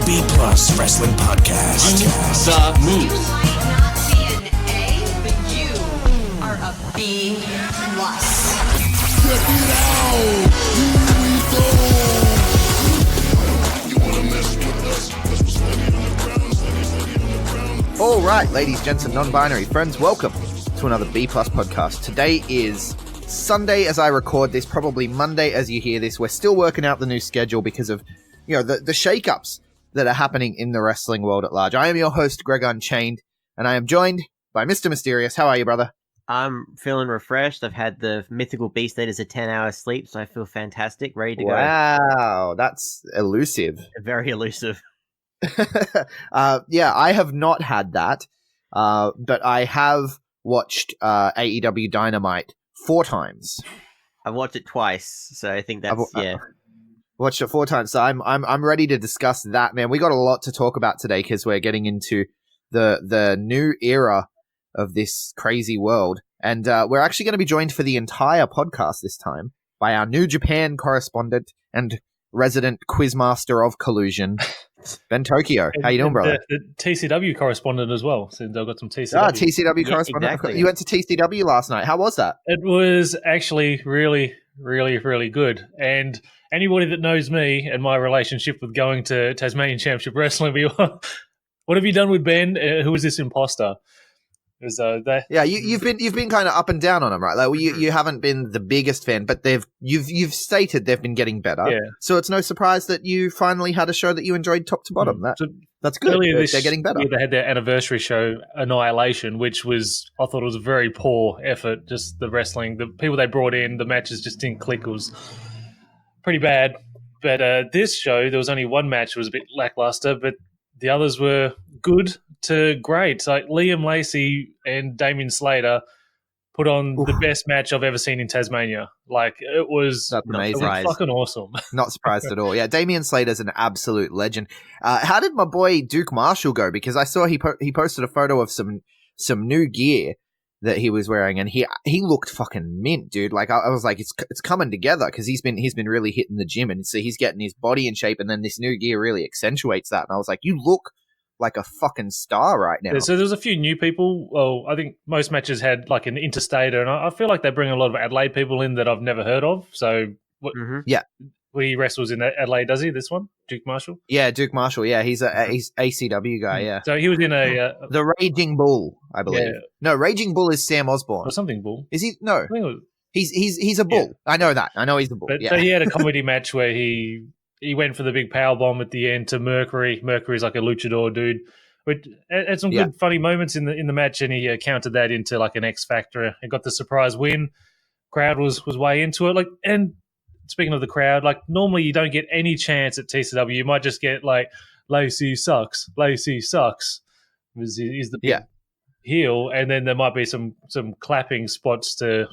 B Plus Wrestling Podcast. The moves. Might not be an A, but you are a B plus. Check it out! Here we go! All right, ladies, gents, and non-binary friends, welcome to another B Plus podcast. Today is Sunday as I record this, probably Monday as you hear this. We're still working out the new schedule because of, the shake-ups that are happening in the wrestling world at large. I am your host, Greg Unchained, and I am joined by Mr. Mysterious. How are you, brother? I'm feeling refreshed. I've had the mythical beast eaters a 10-hour sleep, so I feel fantastic, ready to go. Wow, that's elusive. Very elusive. Yeah, I have not had that, but I have watched AEW Dynamite 4 times. I've watched it twice, so I think that's Watched it 4 times, so I'm ready to discuss that, man. We got a lot to talk about today because we're getting into the new era of this crazy world, and we're actually going to be joined for the entire podcast this time by our New Japan correspondent and resident quizmaster of collusion, Ben Tokyo. How you doing, brother? The TCW correspondent as well, since I've got some TCW. TCW correspondent. Exactly. You went to TCW last night. How was that? It was actually really, really, really good. And anybody that knows me and my relationship with going to Tasmanian Championship Wrestling, what have you done with Ben? Who is this imposter? Yeah, you've been kind of up and down on them, right? Like you haven't been the biggest fan, but you've stated they've been getting better. Yeah. So it's no surprise that you finally had a show that you enjoyed top to bottom. That's good. Earlier this They're getting better. year, they had their anniversary show, Annihilation, which I thought it was a very poor effort. Just the wrestling, the people they brought in, the matches just didn't click. It was pretty bad. But this show, there was only one match that was a bit lackluster, but the others were good to great. So, like Liam Lacey and Damian Slater put on the best match I've ever seen in Tasmania. Like, it was amazing. It was fucking awesome. Not surprised at all. Yeah, Damian Slater's an absolute legend. How did my boy Duke Marshall go? Because I saw he posted a photo of some new gear that he was wearing, and he looked fucking mint, dude. Like I was like, it's coming together because he's been really hitting the gym, and so he's getting his body in shape, and then this new gear really accentuates that. And I was like, you look like a fucking star right now. So there's a few new people. Well, I think most matches had like an interstater, and I feel like they bring a lot of Adelaide people in that I've never heard of. So yeah. He wrestles in Adelaide, does he? This one, Duke Marshall. Yeah, Duke Marshall. Yeah, he's ACW guy. Yeah. So he was in the Raging Bull, I believe. Yeah. No, Raging Bull is Sam Osborne or something. Bull is he? No, I think it was, he's a bull. Yeah. I know that. I know he's the bull. But, yeah. So he had a comedy match where he went for the big power bomb at the end to Mercury. Mercury's like a luchador dude. But had some good funny moments in the match, and he countered that into like an X Factor and got the surprise win. Crowd was way into it. Like, and speaking of the crowd, like normally you don't get any chance at TCW. You might just get like Lacey sucks. He's the big heel, and then there might be some clapping spots to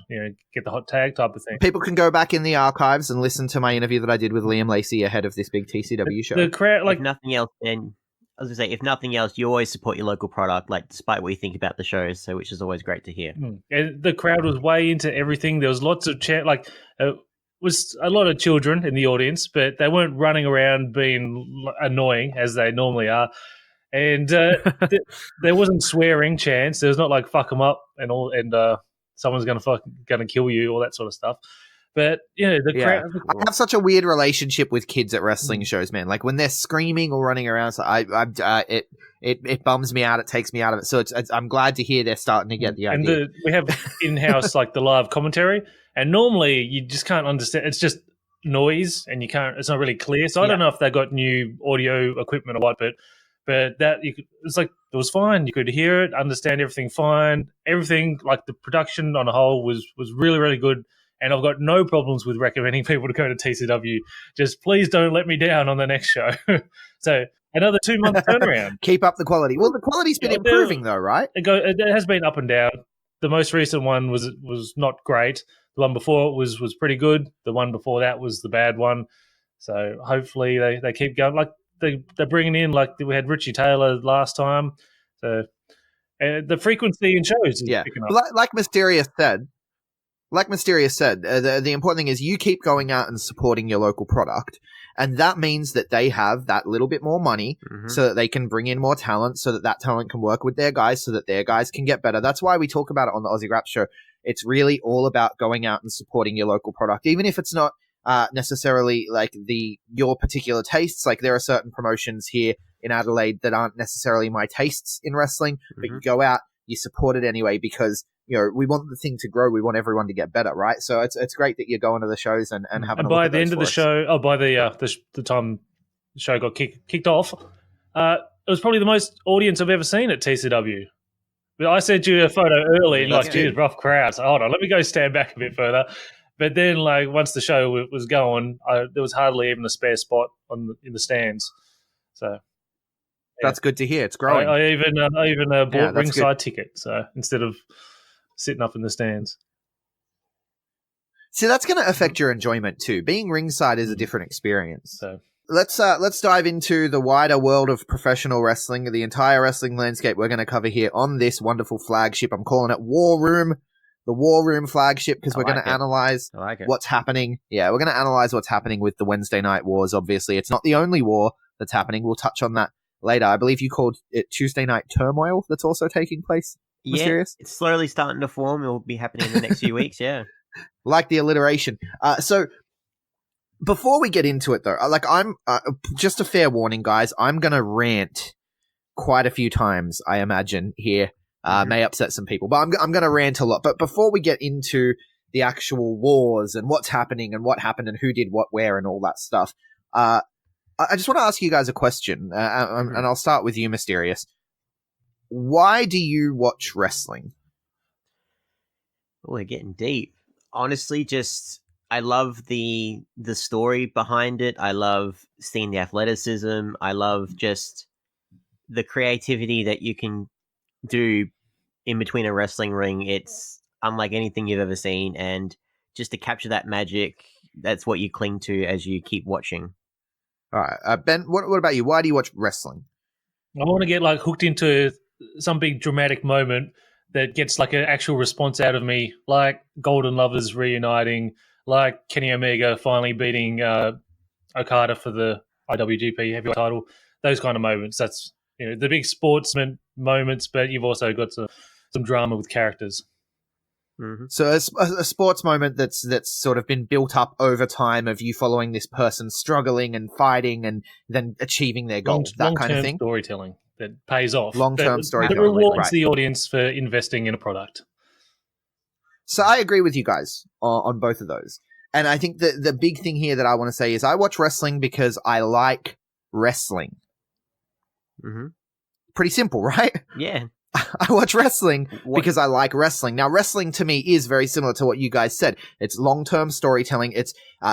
get the hot tag type of thing. People can go back in the archives and listen to my interview that I did with Liam Lacey ahead of this big TCW show. The crowd, like, if nothing else, then I was gonna say, if nothing else, you always support your local product, like despite what you think about the shows. So, which is always great to hear. And the crowd was way into everything. There was lots of chat, like. Was a lot of children in the audience, but they weren't running around being annoying as they normally are. And there wasn't swearing chants. There was not like fuck them up and all, and someone's gonna kill you, all that sort of stuff. But the crowd. I have such a weird relationship with kids at wrestling shows, man. Like when they're screaming or running around, so it bums me out. It takes me out of it. So I'm glad to hear they're starting to get the idea. And we have in-house like the live commentary. And normally you just can't understand. It's just noise, and it's not really clear. So I don't know if they got new audio equipment or what, but that it's like it was fine. You could hear it, understand everything fine. Everything, like the production on a whole was really, really good. And I've got no problems with recommending people to go to TCW. Just please don't let me down on the next show. So another 2-month turnaround. Keep up the quality. Well, the quality's been improving though, right? It has been up and down. The most recent one was not great. The one before it was pretty good. The one before that was the bad one. So hopefully they keep going. Like they're bringing in, like we had Richie Taylor last time. So the frequency in shows is picking up. Like Mysterious said, like Mysterious said, the important thing is you keep going out and supporting your local product. And that means that they have that little bit more money so that they can bring in more talent, so that talent can work with their guys, so that their guys can get better. That's why we talk about it on the Aussie Rap Show. It's really all about going out and supporting your local product, even if it's not necessarily like your particular tastes. Like there are certain promotions here in Adelaide that aren't necessarily my tastes in wrestling, but you go out, you support it anyway because we want the thing to grow. We want everyone to get better, right? So it's great that you're going to the shows and having. And a by look at the end those of the for us. show, by the time the show got kicked off, it was probably the most audience I've ever seen at TCW. But I sent you a photo early, and That's like, geez, rough crowd. So hold on, let me go stand back a bit further. But then, like, once the show was going, there was hardly even a spare spot in the stands. So that's good to hear. It's growing. I even bought that's ringside ticket, so instead of sitting up in the stands. See, that's going to affect your enjoyment too. Being ringside is a different experience. So let's dive into the wider world of professional wrestling, the entire wrestling landscape we're going to cover here on this wonderful flagship. I'm calling it War Room, the War Room flagship, because we're going to analyze what's happening. Yeah, we're going to analyze what's happening with the Wednesday night wars. Obviously, it's not the only war that's happening. We'll touch on that later. I believe you called it Tuesday Night Turmoil that's also taking place. Mysterious? Yeah, it's slowly starting to form. It will be happening in the next few weeks, yeah. Like the alliteration. So before we get into it, though, I'm just a fair warning, guys. I'm going to rant quite a few times, I imagine, here. May upset some people, but I'm going to rant a lot. But before we get into the actual wars and what's happening and what happened and who did what where and all that stuff, I just want to ask you guys a question, and I'll start with you, Mysterious. Why do you watch wrestling? Oh, we're getting deep. Honestly, just I love the story behind it. I love seeing the athleticism. I love just the creativity that you can do in between a wrestling ring. It's unlike anything you've ever seen, and just to capture that magic, that's what you cling to as you keep watching. All right, Ben, what about you? Why do you watch wrestling? I want to get like hooked into some big dramatic moment that gets like an actual response out of me, like Golden Lovers reuniting, like Kenny Omega finally beating Okada for the IWGP Heavyweight title. Those kind of moments. That's the big sportsman moments, but you've also got some drama with characters. Mm-hmm. So a sports moment that's sort of been built up over time of you following this person struggling and fighting and then achieving their goals, that kind of thing. Storytelling that pays off. Long-term storytelling. That rewards right. the audience for investing in a product. So I agree with you guys on both of those. And I think the big thing here that I want to say is I watch wrestling because I like wrestling. Mm-hmm. Pretty simple, right? Yeah. I watch wrestling because I like wrestling. Now, wrestling to me is very similar to what you guys said. It's long-term storytelling. It's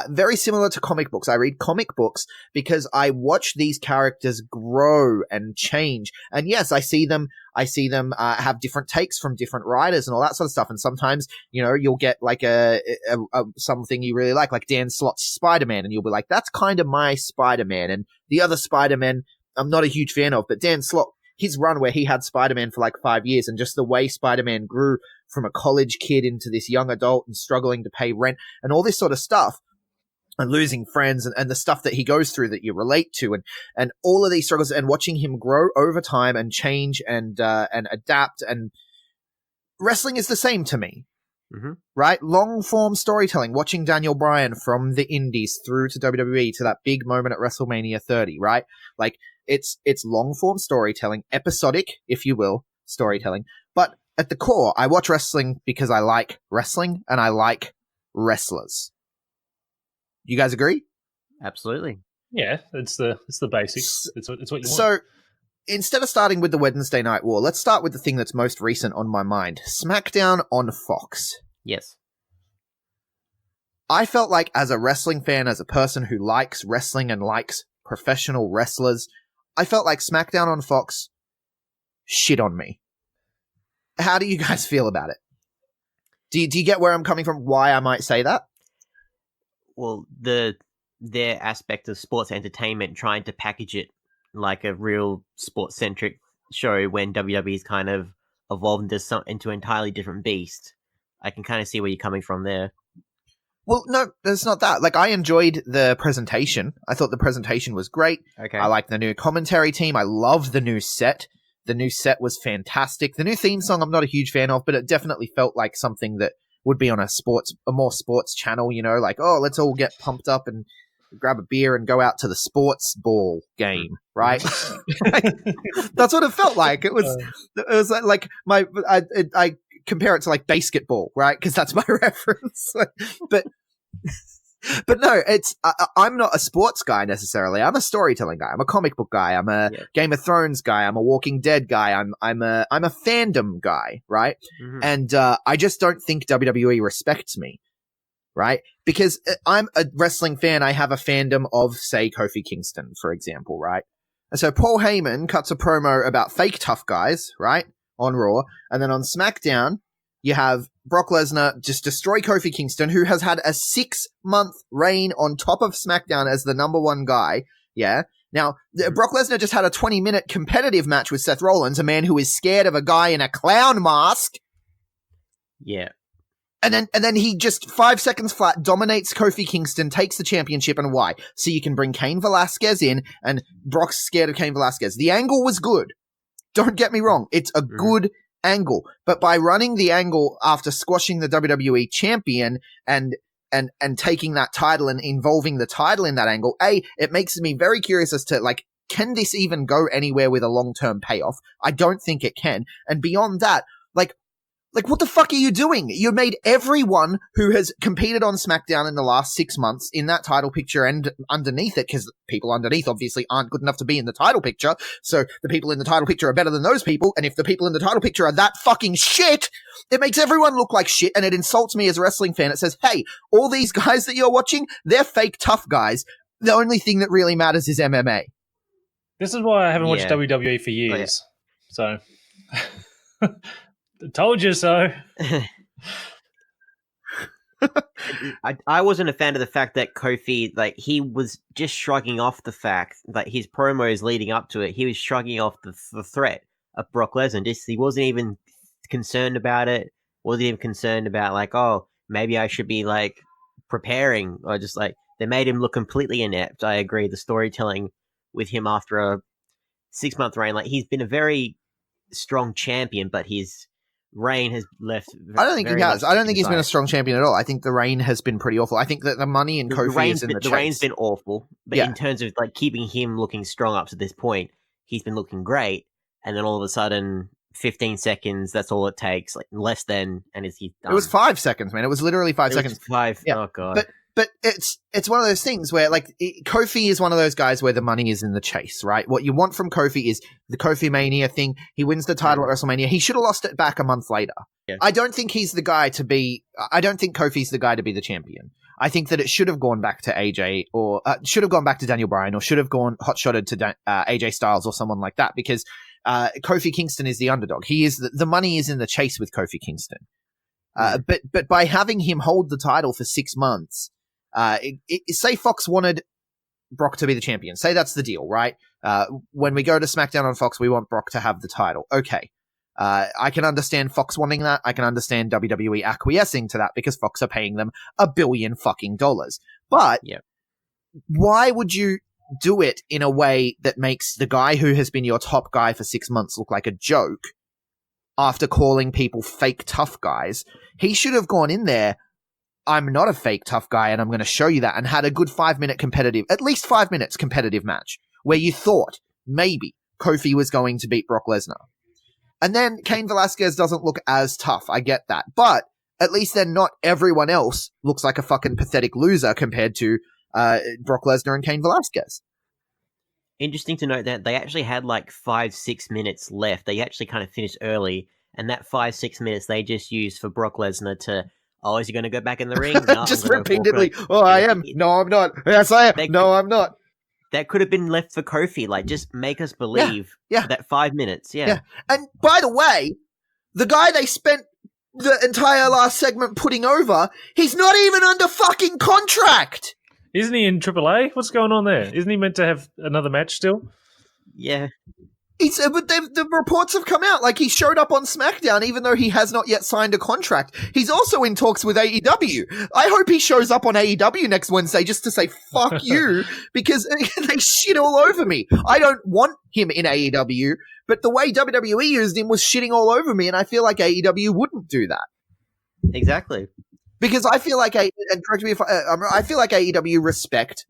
very similar to comic books. I read comic books because I watch these characters grow and change. And yes, I see them have different takes from different writers and all that sort of stuff. And sometimes, you'll get like a something you really like Dan Slott's Spider-Man, and you'll be like, that's kind of my Spider-Man. And the other Spider-Man, I'm not a huge fan of, but Dan Slott, his run where he had Spider-Man for like 5 years, and just the way Spider-Man grew from a college kid into this young adult and struggling to pay rent and all this sort of stuff and losing friends and the stuff that he goes through that you relate to and all of these struggles and watching him grow over time and change and adapt. And wrestling is the same to me. Mm-hmm. Right? Long form storytelling, watching Daniel Bryan from the indies through to WWE to that big moment at WrestleMania 30, right? Like it's long form storytelling, episodic, if you will, storytelling. But at the core, I watch wrestling because I like wrestling and I like wrestlers. You guys agree? Absolutely. Yeah, it's the basics. It's what you want. So instead of starting with the Wednesday Night War, let's start with the thing that's most recent on my mind. SmackDown on Fox. Yes. I felt like as a wrestling fan, as a person who likes wrestling and likes professional wrestlers, I felt like SmackDown on Fox shit on me. How do you guys feel about it? Do you get where I'm coming from? Why I might say that? Well, their aspect of sports entertainment, trying to package it like a real sports-centric show when WWE's kind of evolved into an entirely different beast. I can kind of see where you're coming from there. Well, no, it's not that. Like, I enjoyed the presentation. I thought the presentation was great. Okay. I like the new commentary team. I love the new set. The new set was fantastic. The new theme song I'm not a huge fan of, but it definitely felt like something that would be on a more sports channel, you know, like, oh, let's all get pumped up and grab a beer and go out to the sports ball game, right? That's what it felt like. It was like I compare it to like basketball, right? Because that's my reference. But no, I'm not a sports guy necessarily. I'm a storytelling guy. I'm a comic book guy. I'm a Game of Thrones guy. I'm a Walking Dead guy. I'm a fandom guy, right? Mm-hmm. And I just don't think WWE respects me, right? Because I'm a wrestling fan. I have a fandom of, say, Kofi Kingston, for example, right? And so Paul Heyman cuts a promo about fake tough guys, right, on Raw, and then on SmackDown, you have Brock Lesnar just destroy Kofi Kingston, who has had a 6-month reign on top of SmackDown as the number one guy. Yeah. Now, Brock Lesnar just had a 20-minute competitive match with Seth Rollins, a man who is scared of a guy in a clown mask. Yeah. And then he just 5 seconds flat dominates Kofi Kingston, takes the championship, and why? So you can bring Cain Velasquez in, and Brock's scared of Cain Velasquez. The angle was good. Don't get me wrong. It's a good angle. But by running the angle after squashing the WWE champion and taking that title and involving the title in that angle, it makes me very curious as to, like, can this even go anywhere with a long-term payoff? I don't think it can. And beyond that, like, what the fuck are you doing? You made everyone who has competed on SmackDown in the last 6 months in that title picture and underneath it, because people underneath obviously aren't good enough to be in the title picture, so the people in the title picture are better than those people, and if the people in the title picture are that fucking shit, it makes everyone look like shit, and it insults me as a wrestling fan. It says, hey, all these guys that you're watching, they're fake tough guys. The only thing that really matters is MMA. This is why I haven't watched WWE for years. So... Told you so. I wasn't a fan of the fact that Kofi, like, he was just shrugging off the fact that his promos leading up to it, he was shrugging off the threat of Brock Lesnar. He wasn't even concerned about it. Wasn't even concerned about, like, oh, maybe I should be, like, preparing, or just, like, they made him look completely inept. I agree. The storytelling with him after a 6-month reign, like, he's been a very strong champion, but his reign has left. I don't think he has. I don't think he's been a strong champion at all. I think the reign has been pretty awful. I think that the money in Kofi is in the chase. The reign's been awful, but in terms of, like, keeping him looking strong up to this point, he's been looking great. And then all of a sudden, 15 seconds, that's all it takes, like less than, and he's done. It was 5 seconds, man. It was literally 5 seconds. 5. Yeah. Oh god. But it's one of those things where, like, Kofi is one of those guys where the money is in the chase, right? What you want from Kofi is the Kofi Mania thing. He wins the title at WrestleMania. He should have lost it back a month later. Yeah. I don't think he's the guy to be. I don't think Kofi's the guy to be the champion. I think that it should have gone back to AJ, or should have gone back to Daniel Bryan, or should have gone hot-shotted to AJ Styles or someone like that, because Kofi Kingston is the underdog. He is the money is in the chase with Kofi Kingston. But by having him hold the title for 6 months. Say Fox wanted Brock to be the champion. Say that's the deal, right? When we go to SmackDown on Fox, we want Brock to have the title. Okay. I can understand Fox wanting that. I can understand WWE acquiescing to that because Fox are paying them $1 billion fucking dollars. But why would you do it in a way that makes the guy who has been your top guy for 6 months look like a joke after calling people fake tough guys? He should have gone in there, I'm not a fake tough guy, and I'm going to show you that, and had a good 5-minute competitive, at least 5 minutes competitive match where you thought maybe Kofi was going to beat Brock Lesnar. And then Cain Velasquez doesn't look as tough. I get that. But at least then not everyone else looks like a fucking pathetic loser compared to Brock Lesnar and Cain Velasquez. Interesting to note that they actually had like 5-6 minutes left. They actually kind of finished early, and that 5-6 minutes they just used for Brock Lesnar to, oh, is he going to go back in the ring? No, just repeatedly, oh, I am. No, I'm not. Yes, I am. No, I'm not. That could have been left for Kofi. Like, just make us believe that 5 minutes. Yeah. And by the way, the guy they spent the entire last segment putting over, he's not even under fucking contract. Isn't he in AAA? What's going on there? Isn't he meant to have another match still? Yeah. But the reports have come out, like he showed up on SmackDown even though he has not yet signed a contract. He's also in talks with AEW. I hope he shows up on AEW next Wednesday just to say, fuck you, because they shit all over me. I don't want him in AEW, but the way WWE used him was shitting all over me, and I feel like AEW wouldn't do that. Exactly. Because I feel like, and correct me if I feel like AEW respect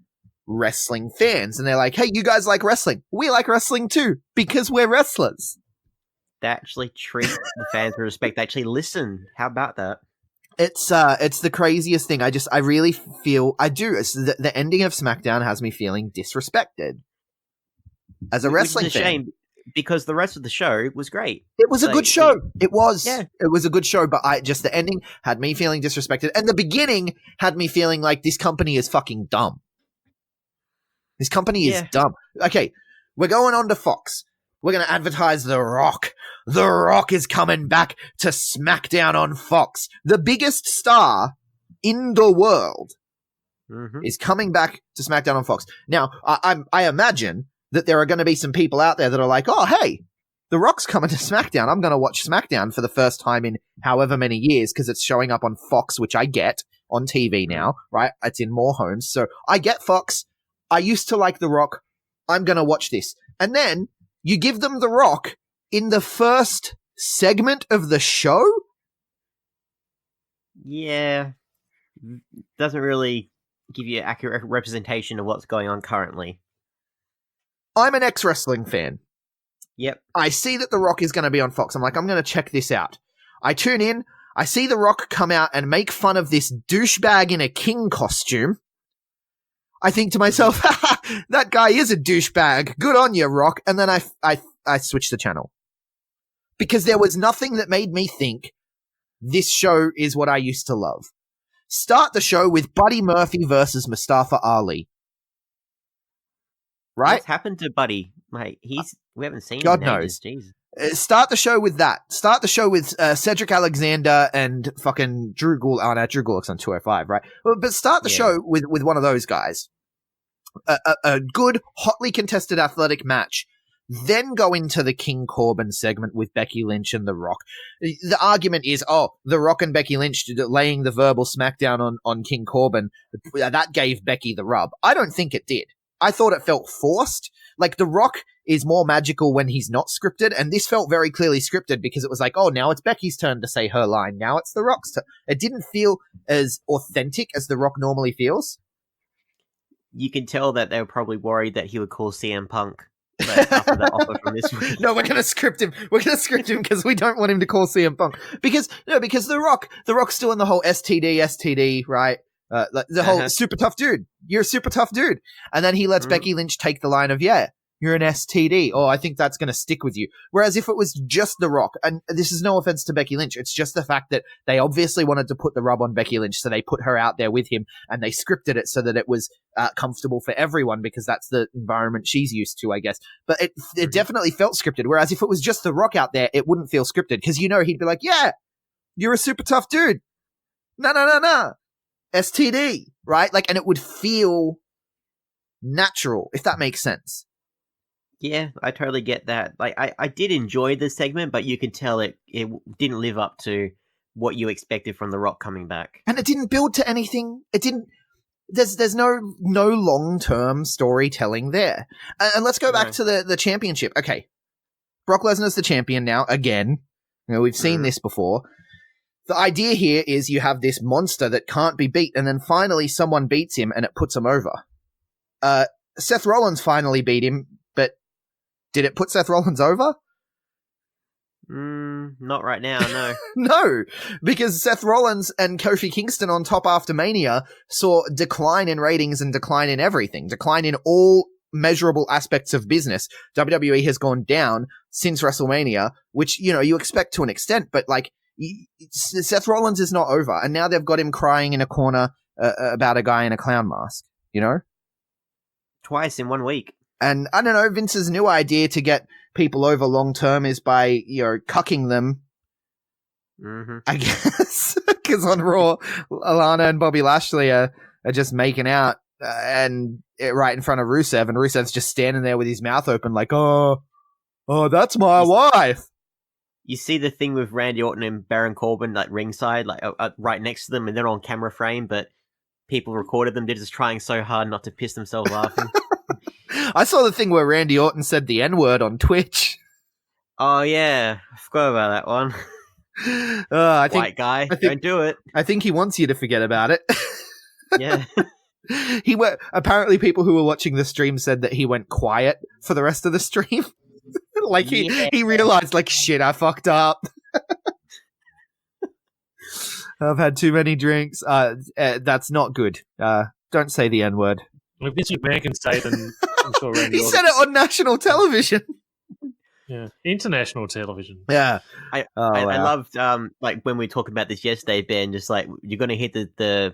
wrestling fans, and they're like, hey, you guys like wrestling, we like wrestling too because we're wrestlers. They actually treat the fans with respect. They actually listen. How about that? It's the craziest thing. I really feel the ending of SmackDown has me feeling disrespected as a wrestling fan. Shame, because the rest of the show was great. It was a good show. It was a good show, but the ending had me feeling disrespected, and the beginning had me feeling like this company is fucking dumb. This company is dumb. Okay, we're going on to Fox. We're going to advertise The Rock. The Rock is coming back to SmackDown on Fox. The biggest star in the world is coming back to SmackDown on Fox. Now, I imagine that there are going to be some people out there that are like, oh, hey, The Rock's coming to SmackDown. I'm going to watch SmackDown for the first time in however many years because it's showing up on Fox, which I get on TV now, right? It's in more homes. So I get Fox. I used to like The Rock. I'm going to watch this. And then you give them The Rock in the first segment of the show? Yeah. Doesn't really give you an accurate representation of what's going on currently. I'm an ex-wrestling fan. Yep. I see that The Rock is going to be on Fox. I'm like, I'm going to check this out. I tune in. I see The Rock come out and make fun of this douchebag in a king costume. I think to myself, that guy is a douchebag. Good on you, Rock. And then I switched the channel. Because there was nothing that made me think this show is what I used to love. Start the show with Buddy Murphy versus Mustafa Ali. Right? What's happened to Buddy? Mate, we haven't seen God him in ages. knows. Jeez. Start the show with that. Start the show with Cedric Alexander and fucking Drew Gulak. Oh, no, Drew Gulak's on 205, right? But start the show with one of those guys. A good, hotly contested athletic match. Then go into the King Corbin segment with Becky Lynch and The Rock. The argument is, The Rock and Becky Lynch laying the verbal smackdown on King Corbin, that gave Becky the rub. I don't think it did. I thought it felt forced. Like, The Rock is more magical when he's not scripted, and this felt very clearly scripted because it was like, now it's Becky's turn to say her line. Now it's The Rock's turn. It didn't feel as authentic as The Rock normally feels. You can tell that they were probably worried that he would call CM Punk after that offer from this week. No, we're going to script him. We're going to script him because we don't want him to call CM Punk. Because The Rock's still in the whole STD, right? The whole super tough dude. You're a super tough dude. And then he lets Becky Lynch take the line of, you're an STD. I think that's going to stick with you. Whereas if it was just The Rock, and this is no offense to Becky Lynch, it's just the fact that they obviously wanted to put the rub on Becky Lynch, so they put her out there with him, and they scripted it so that it was comfortable for everyone because that's the environment she's used to, I guess. But it definitely felt scripted. Whereas if it was just The Rock out there, it wouldn't feel scripted because he'd be like, you're a super tough dude. No. STD, right? Like, and it would feel natural, if that makes sense. Yeah, I totally get that. Like, I did enjoy this segment, but you can tell it didn't live up to what you expected from The Rock coming back. And it didn't build to anything. It didn't. There's no long-term storytelling there. And let's go back to the championship. Okay, Brock Lesnar's the champion now again. We've seen this before. The idea here is you have this monster that can't be beat, and then finally someone beats him, and it puts him over. Seth Rollins finally beat him, but did it put Seth Rollins over? Not right now, no. No, because Seth Rollins and Kofi Kingston on top after Mania saw decline in ratings and decline in everything. Decline in all measurable aspects of business. WWE has gone down since WrestleMania, which, you expect to an extent, but like, Seth Rollins is not over, and now they've got him crying in a corner about a guy in a clown mask, Twice in 1 week. And I don't know, Vince's new idea to get people over long term is by, cucking them. I guess. Because on Raw, Alana and Bobby Lashley are just making out right in front of Rusev, and Rusev's just standing there with his mouth open like, Oh, that's my wife. You see the thing with Randy Orton and Baron Corbin, like ringside, like right next to them, and they're on camera frame, but people recorded them. They're just trying so hard not to piss themselves laughing. I saw the thing where Randy Orton said the N-word on Twitch. Oh, yeah. I forgot about that one. White guy, don't do it. I think he wants you to forget about it. Yeah. Apparently people who were watching the stream said that he went quiet for the rest of the stream. Like he realized, like, shit, I fucked up. I've had too many drinks. That's not good. Don't say the N-word. If Vince McMahon can say it, then I'm sure Randy He Orton. said it on national television. Yeah, international television. Yeah. I loved like when we talked about this yesterday, Ben. Just like you're going to hit the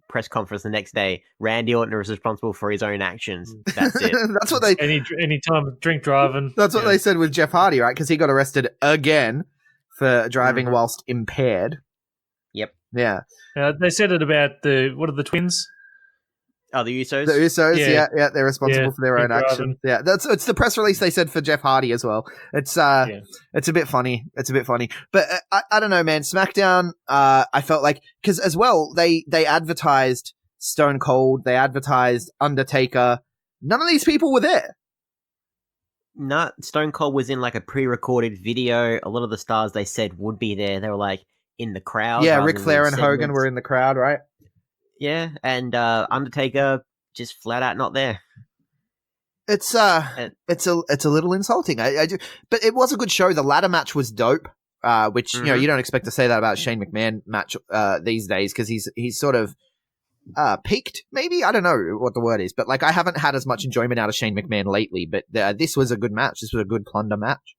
press conference the next day. Randy Orton is responsible for his own actions. That's it. That's what they. Any time drink driving. That's what they said with Jeff Hardy, right? Because he got arrested again for driving whilst impaired. Yep. Yeah. They said it about what are the twins? Oh, the Usos? The Usos, Yeah. yeah, they're responsible for their own driving. action. Yeah, it's the press release they said for Jeff Hardy as well. It's a bit funny. It's a bit funny, but I don't know, man. SmackDown, I felt like because as well they advertised Stone Cold, they advertised Undertaker. None of these people were there. No, Stone Cold was in like a pre-recorded video. A lot of the stars they said would be there. They were like in the crowd. Yeah, rather Ric than Flair and in Hogan segments. were in the crowd, right? Yeah, and Undertaker just flat out not there. It's a little insulting. But it was a good show. The ladder match was dope. Which you know you don't expect to say that about Shane McMahon match these days because he's sort of peaked. Maybe I don't know what the word is, but like I haven't had as much enjoyment out of Shane McMahon lately. But this was a good match. This was a good plunder match.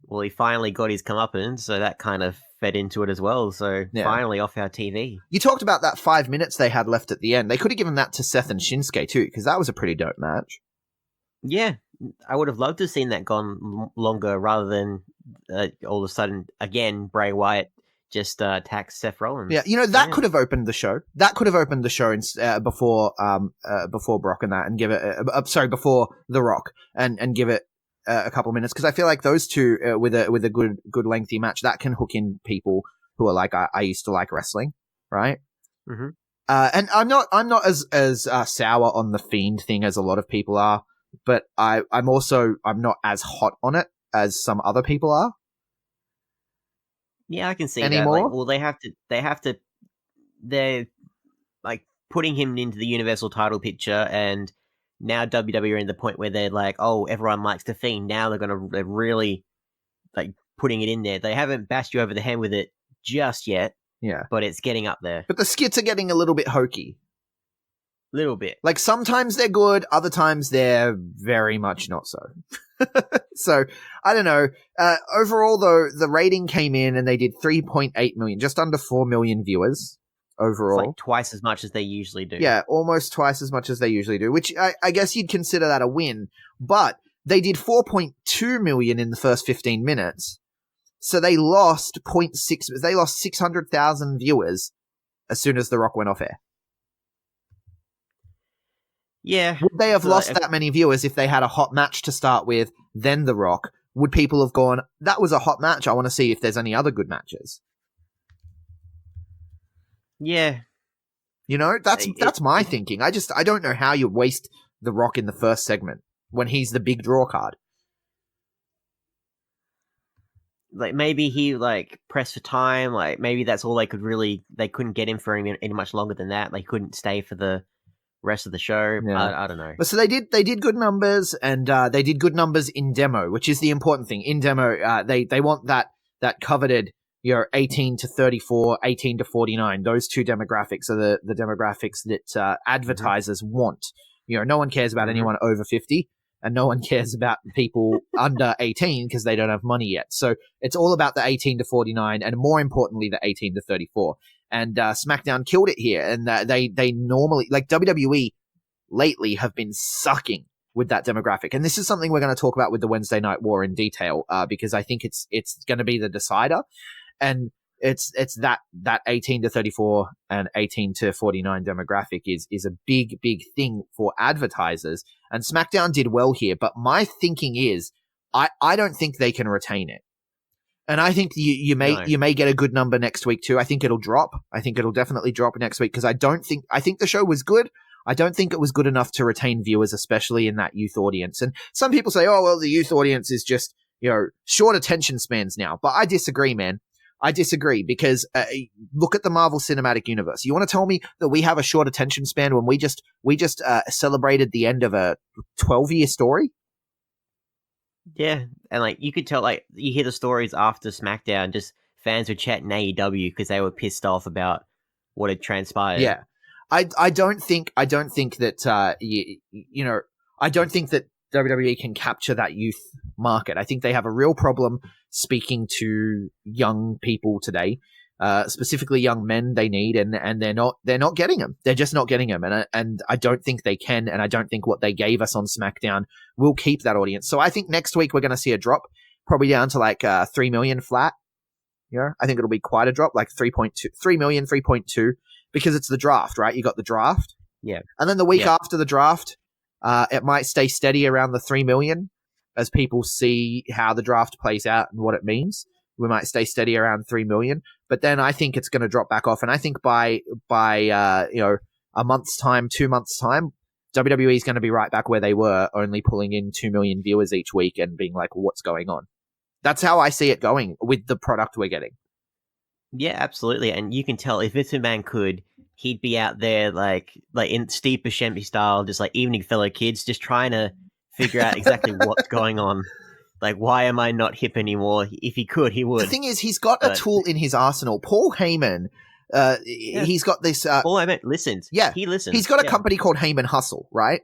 Well, he finally got his comeuppance, so that kind of fed into it as well. So finally off our TV. You talked about that 5 minutes they had left at the end. They could have given that to Seth and Shinsuke too, because that was a pretty dope match. Yeah, I would have loved to have seen that gone longer rather than all of a sudden, again, Bray Wyatt just attacks Seth Rollins. Yeah, you know, that could have opened the show. That could have opened the show before Brock and that, and give it, before The Rock, and give it a couple of minutes, because I feel like those two with a good lengthy match that can hook in people who are like I used to like wrestling, right? Mm-hmm. And I'm not as sour on the Fiend thing as a lot of people are, but I'm not as hot on it as some other people are. Yeah, I can see Anymore? that. Like, well, they're like putting him into the Universal title picture, and now WWE are in the point where they're like, oh, everyone likes the Fiend. Now they're really like putting it in there. They haven't bashed you over the head with it just yet. Yeah. But it's getting up there. But the skits are getting a little bit hokey. Little bit. Like sometimes they're good, other times they're very much not so. So, I don't know. Overall though, the rating came in and they did 3.8 million, just under 4 million viewers overall. It's like twice as much as they usually do. Yeah, almost twice as much as they usually do, which I guess you'd consider that a win. But they did 4.2 million in the first 15 minutes. So they lost 0.6, they lost 600,000 viewers as soon as The Rock went off air. Yeah. Would they have lost that many viewers if they had a hot match to start with, then The Rock? Would people have gone, that was a hot match, I want to see if there's any other good matches? Yeah. You know, that's my thinking. I don't know how you waste The Rock in the first segment when he's the big draw card. Like maybe he like pressed for time, like maybe that's all they couldn't get him for any much longer than that. They couldn't stay for the rest of the show. Yeah. I don't know. But so they did good numbers, and they did good numbers in demo, which is the important thing. In demo, they want that coveted, 18 to 34, 18 to 49. Those two demographics are the demographics that advertisers want. No one cares about anyone over 50, and no one cares about people under 18 because they don't have money yet. So it's all about the 18 to 49, and more importantly, the 18 to 34. And SmackDown killed it here, and they normally, like WWE lately, have been sucking with that demographic. And this is something we're going to talk about with the Wednesday Night War in detail, because I think it's going to be the decider. And it's that 18 to 34 and 18 to 49 demographic is a big thing for advertisers. And SmackDown did well here, but my thinking is I don't think they can retain it. And I think you may get a good number next week too. I think it'll drop. I think it'll definitely drop next week because I think the show was good. I don't think it was good enough to retain viewers, especially in that youth audience. And some people say, oh, well, the youth audience is just, short attention spans now. But I disagree, man. I disagree because look at the Marvel Cinematic Universe. You want to tell me that we have a short attention span when we just celebrated the end of a 12-year story? Yeah, and you could tell, you hear the stories after SmackDown, just fans were chatting AEW because they were pissed off about what had transpired. Yeah, I don't think that I don't think that WWE can capture that youth market. I think they have a real problem speaking to young people today, specifically young men. They need and they're not getting them. They're just not getting them, and I don't think they can. And I don't think what they gave us on SmackDown will keep that audience. So I think next week we're going to see a drop, probably down to 3 million flat. I think it'll be quite a drop, 3 million, 3.2, because it's the draft, right? You got the draft, yeah, and then the week after the draft, it might stay steady around the 3 million as people see how the draft plays out and what it means. We might stay steady around 3 million, but then I think it's going to drop back off. And I think by a month's time, 2 months' time, WWE is going to be right back where they were, only pulling in 2 million viewers each week and being like, what's going on? That's how I see it going with the product we're getting. Yeah, absolutely. And you can tell if Vince McMahon could, he'd be out there like in Steve Buscemi style, just evening fellow kids, just trying to figure out exactly what's going on. Why am I not hip anymore? If he could, he would. The thing is, he's got a tool in his arsenal. Paul Heyman, he's got this... Paul Heyman listens. Yeah. He listens. He's got a company called Heyman Hustle, right?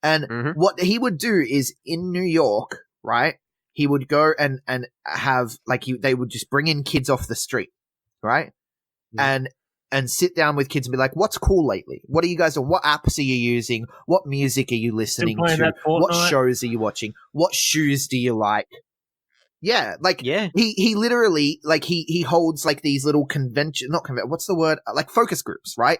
And what he would do is, in New York, right, he would go and have, they would just bring in kids off the street, right? Yeah. And sit down with kids and be like, what's cool lately? What are you guys doing? What apps are you using? What music are you listening to? What shows are you watching? What shoes do you like? Yeah, he literally, he holds, these little what's the word? Focus groups, right?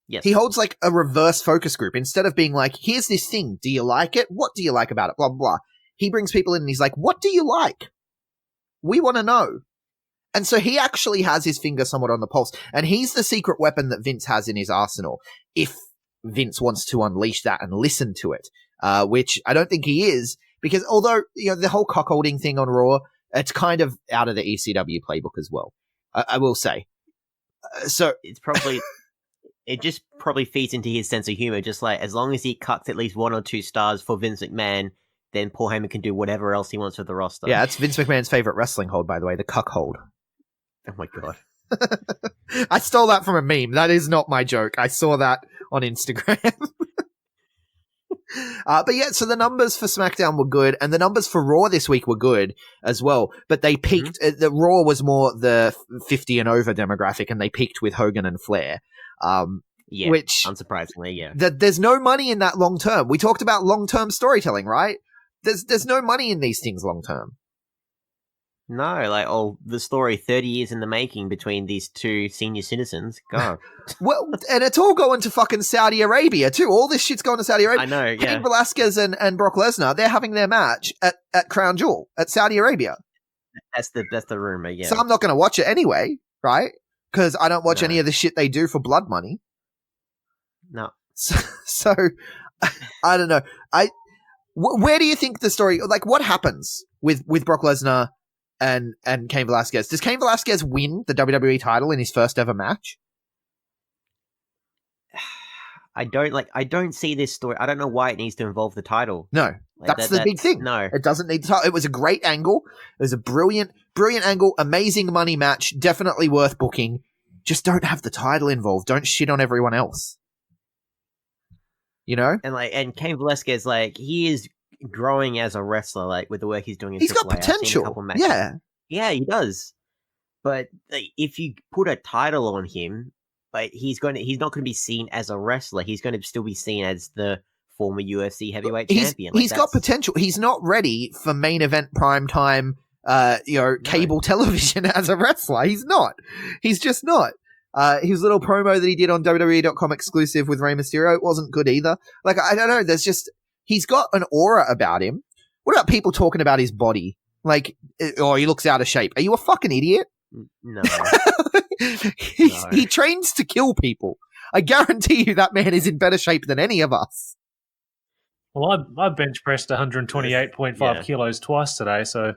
Yes. He holds, a reverse focus group. Instead of being like, here's this thing. Do you like it? What do you like about it? Blah, blah, blah. He brings people in and he's like, what do you like? We want to know. And so he actually has his finger somewhat on the pulse. And he's the secret weapon that Vince has in his arsenal, if Vince wants to unleash that and listen to it, which I don't think he is, because although, the whole cuckolding thing on Raw, it's kind of out of the ECW playbook as well, I will say. So it's probably... It just probably feeds into his sense of humor, just as long as he cuts at least 1 or 2 stars for Vince McMahon, then Paul Heyman can do whatever else he wants with the roster. Yeah, that's Vince McMahon's favorite wrestling hold, by the way, the cuck hold. Oh my god. I stole that from a meme. That is not my joke. I saw that on Instagram. But yeah, so the numbers for SmackDown were good, and the numbers for Raw this week were good as well. But they peaked. The Raw was more the 50 and over demographic, and they peaked with Hogan and Flair. Which unsurprisingly, yeah. There's no money in that long term. We talked about long term storytelling, right? There's no money in these things long term. No, the story 30 years in the making between these two senior citizens. Go. Well, and it's all going to fucking Saudi Arabia too. All this shit's going to Saudi Arabia. I know, yeah. Cain Velasquez and Brock Lesnar, they're having their match at Crown Jewel at Saudi Arabia. That's the rumor, yeah. So I'm not going to watch it anyway, right? Because I don't watch any of the shit they do for blood money. No. So I don't know. Where do you think the story, what happens with Brock Lesnar and Cain Velasquez? Does Cain Velasquez win the WWE title in his first ever match? I don't see this story. I don't know why it needs to involve the title. No, that's the big thing. No, it doesn't need the title. It was a great angle. It was a brilliant angle. Amazing money match. Definitely worth booking. Just don't have the title involved. Don't shit on everyone else. And Cain Velasquez, he is growing as a wrestler, with the work he's doing in He's got AAA. potential. Yeah, he does. But if you put a title on him, he's not going to be seen as a wrestler. He's going to still be seen as the former UFC heavyweight champion. He's got potential. He's not ready for main event primetime, cable television as a wrestler. He's not. He's just not. His little promo that he did on WWE.com exclusive with Rey Mysterio wasn't good either. I don't know. He's got an aura about him, What about people talking about his body? Like, oh, he looks out of shape. Are you a fucking idiot? No. He trains to kill people. I guarantee you that man is in better shape than any of us. Well, I bench pressed 128.5 kilos twice today, so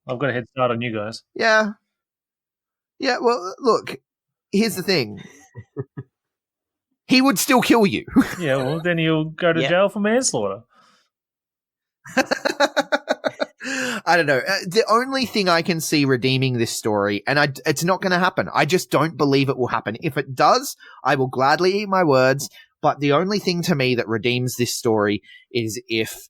I've got a head start on you guys. Yeah. Yeah, well, look, here's the thing. He would still kill you. Yeah, well, then he'll go to jail for manslaughter. I don't know. The only thing I can see redeeming this story, and it's not going to happen. I just don't believe it will happen. If it does, I will gladly eat my words. But the only thing to me that redeems this story is if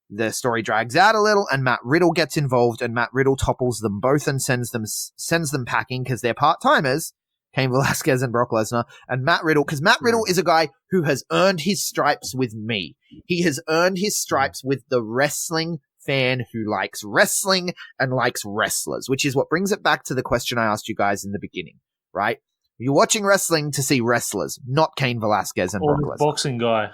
the story drags out a little and Matt Riddle gets involved and Matt Riddle topples them both and sends them packing because they're part-timers, Cain Velasquez and Brock Lesnar, and Matt Riddle, because Matt Riddle is a guy who has earned his stripes with me. He has earned his stripes with the wrestling fan who likes wrestling and likes wrestlers, which is what brings it back to the question I asked you guys in the beginning, right? You're watching wrestling to see wrestlers, not Cain Velasquez and Brock Lesnar. Boxing guy.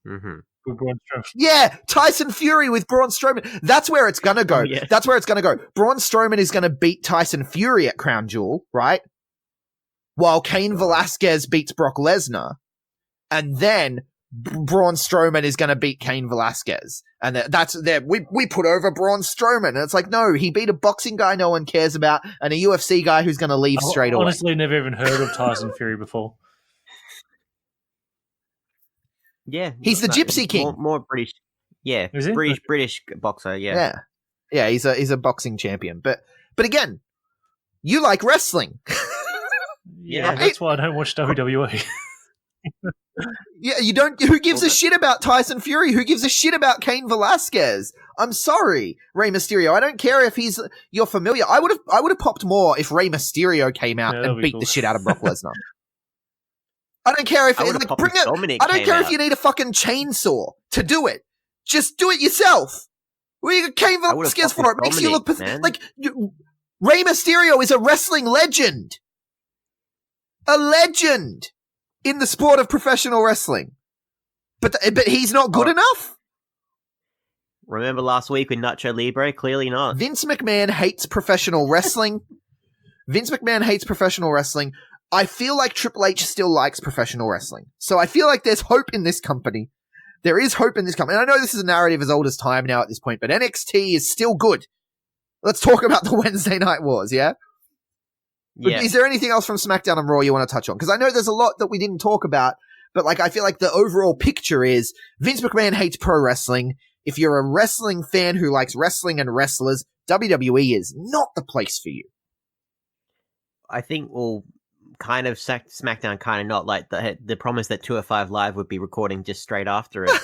Mm-hmm. With Braun Strowman. Yeah, Tyson Fury with Braun Strowman. That's where it's going to go. Oh, yeah. That's where it's going to go. Braun Strowman is going to beat Tyson Fury at Crown Jewel, right? While Cain Velasquez beats Brock Lesnar. And then Braun Strowman is going to beat Cain Velasquez. And that's there. We put over Braun Strowman. And it's like, no, he beat a boxing guy no one cares about and a UFC guy who's going to leave straight away. Honestly, never even heard of Tyson Fury before. Yeah. He's the Gypsy King. More British. Yeah. Is he? British boxer, yeah. Yeah, he's a boxing champion. But again, you like wrestling. Yeah, that's why I don't watch WWE. Yeah, you don't. Who gives a shit about Tyson Fury? Who gives a shit about Cain Velasquez? I'm sorry, Rey Mysterio. I don't care if you're familiar. I would have popped more if Rey Mysterio came out and beat the shit out of Brock Lesnar. I don't care if bring it. I don't care if you need a fucking chainsaw to do it. Just do it yourself. We got Cain Velasquez for it. Makes you look like Rey Mysterio is a wrestling legend. A legend in the sport of professional wrestling. But he's not good enough? Remember last week with Nacho Libre? Clearly not. Vince McMahon hates professional wrestling. I feel like Triple H still likes professional wrestling. So I feel like there's hope in this company. There is hope in this company. And I know this is a narrative as old as time now at this point, but NXT is still good. Let's talk about the Wednesday Night Wars, yeah? Yeah. Is there anything else from SmackDown and Raw you want to touch on? Because I know there's a lot that we didn't talk about, but I feel like the overall picture is Vince McMahon hates pro wrestling. If you're a wrestling fan who likes wrestling and wrestlers, WWE is not the place for you. I think kind of SmackDown, kind of not. Like the promise that 205 Live would be recording just straight after it.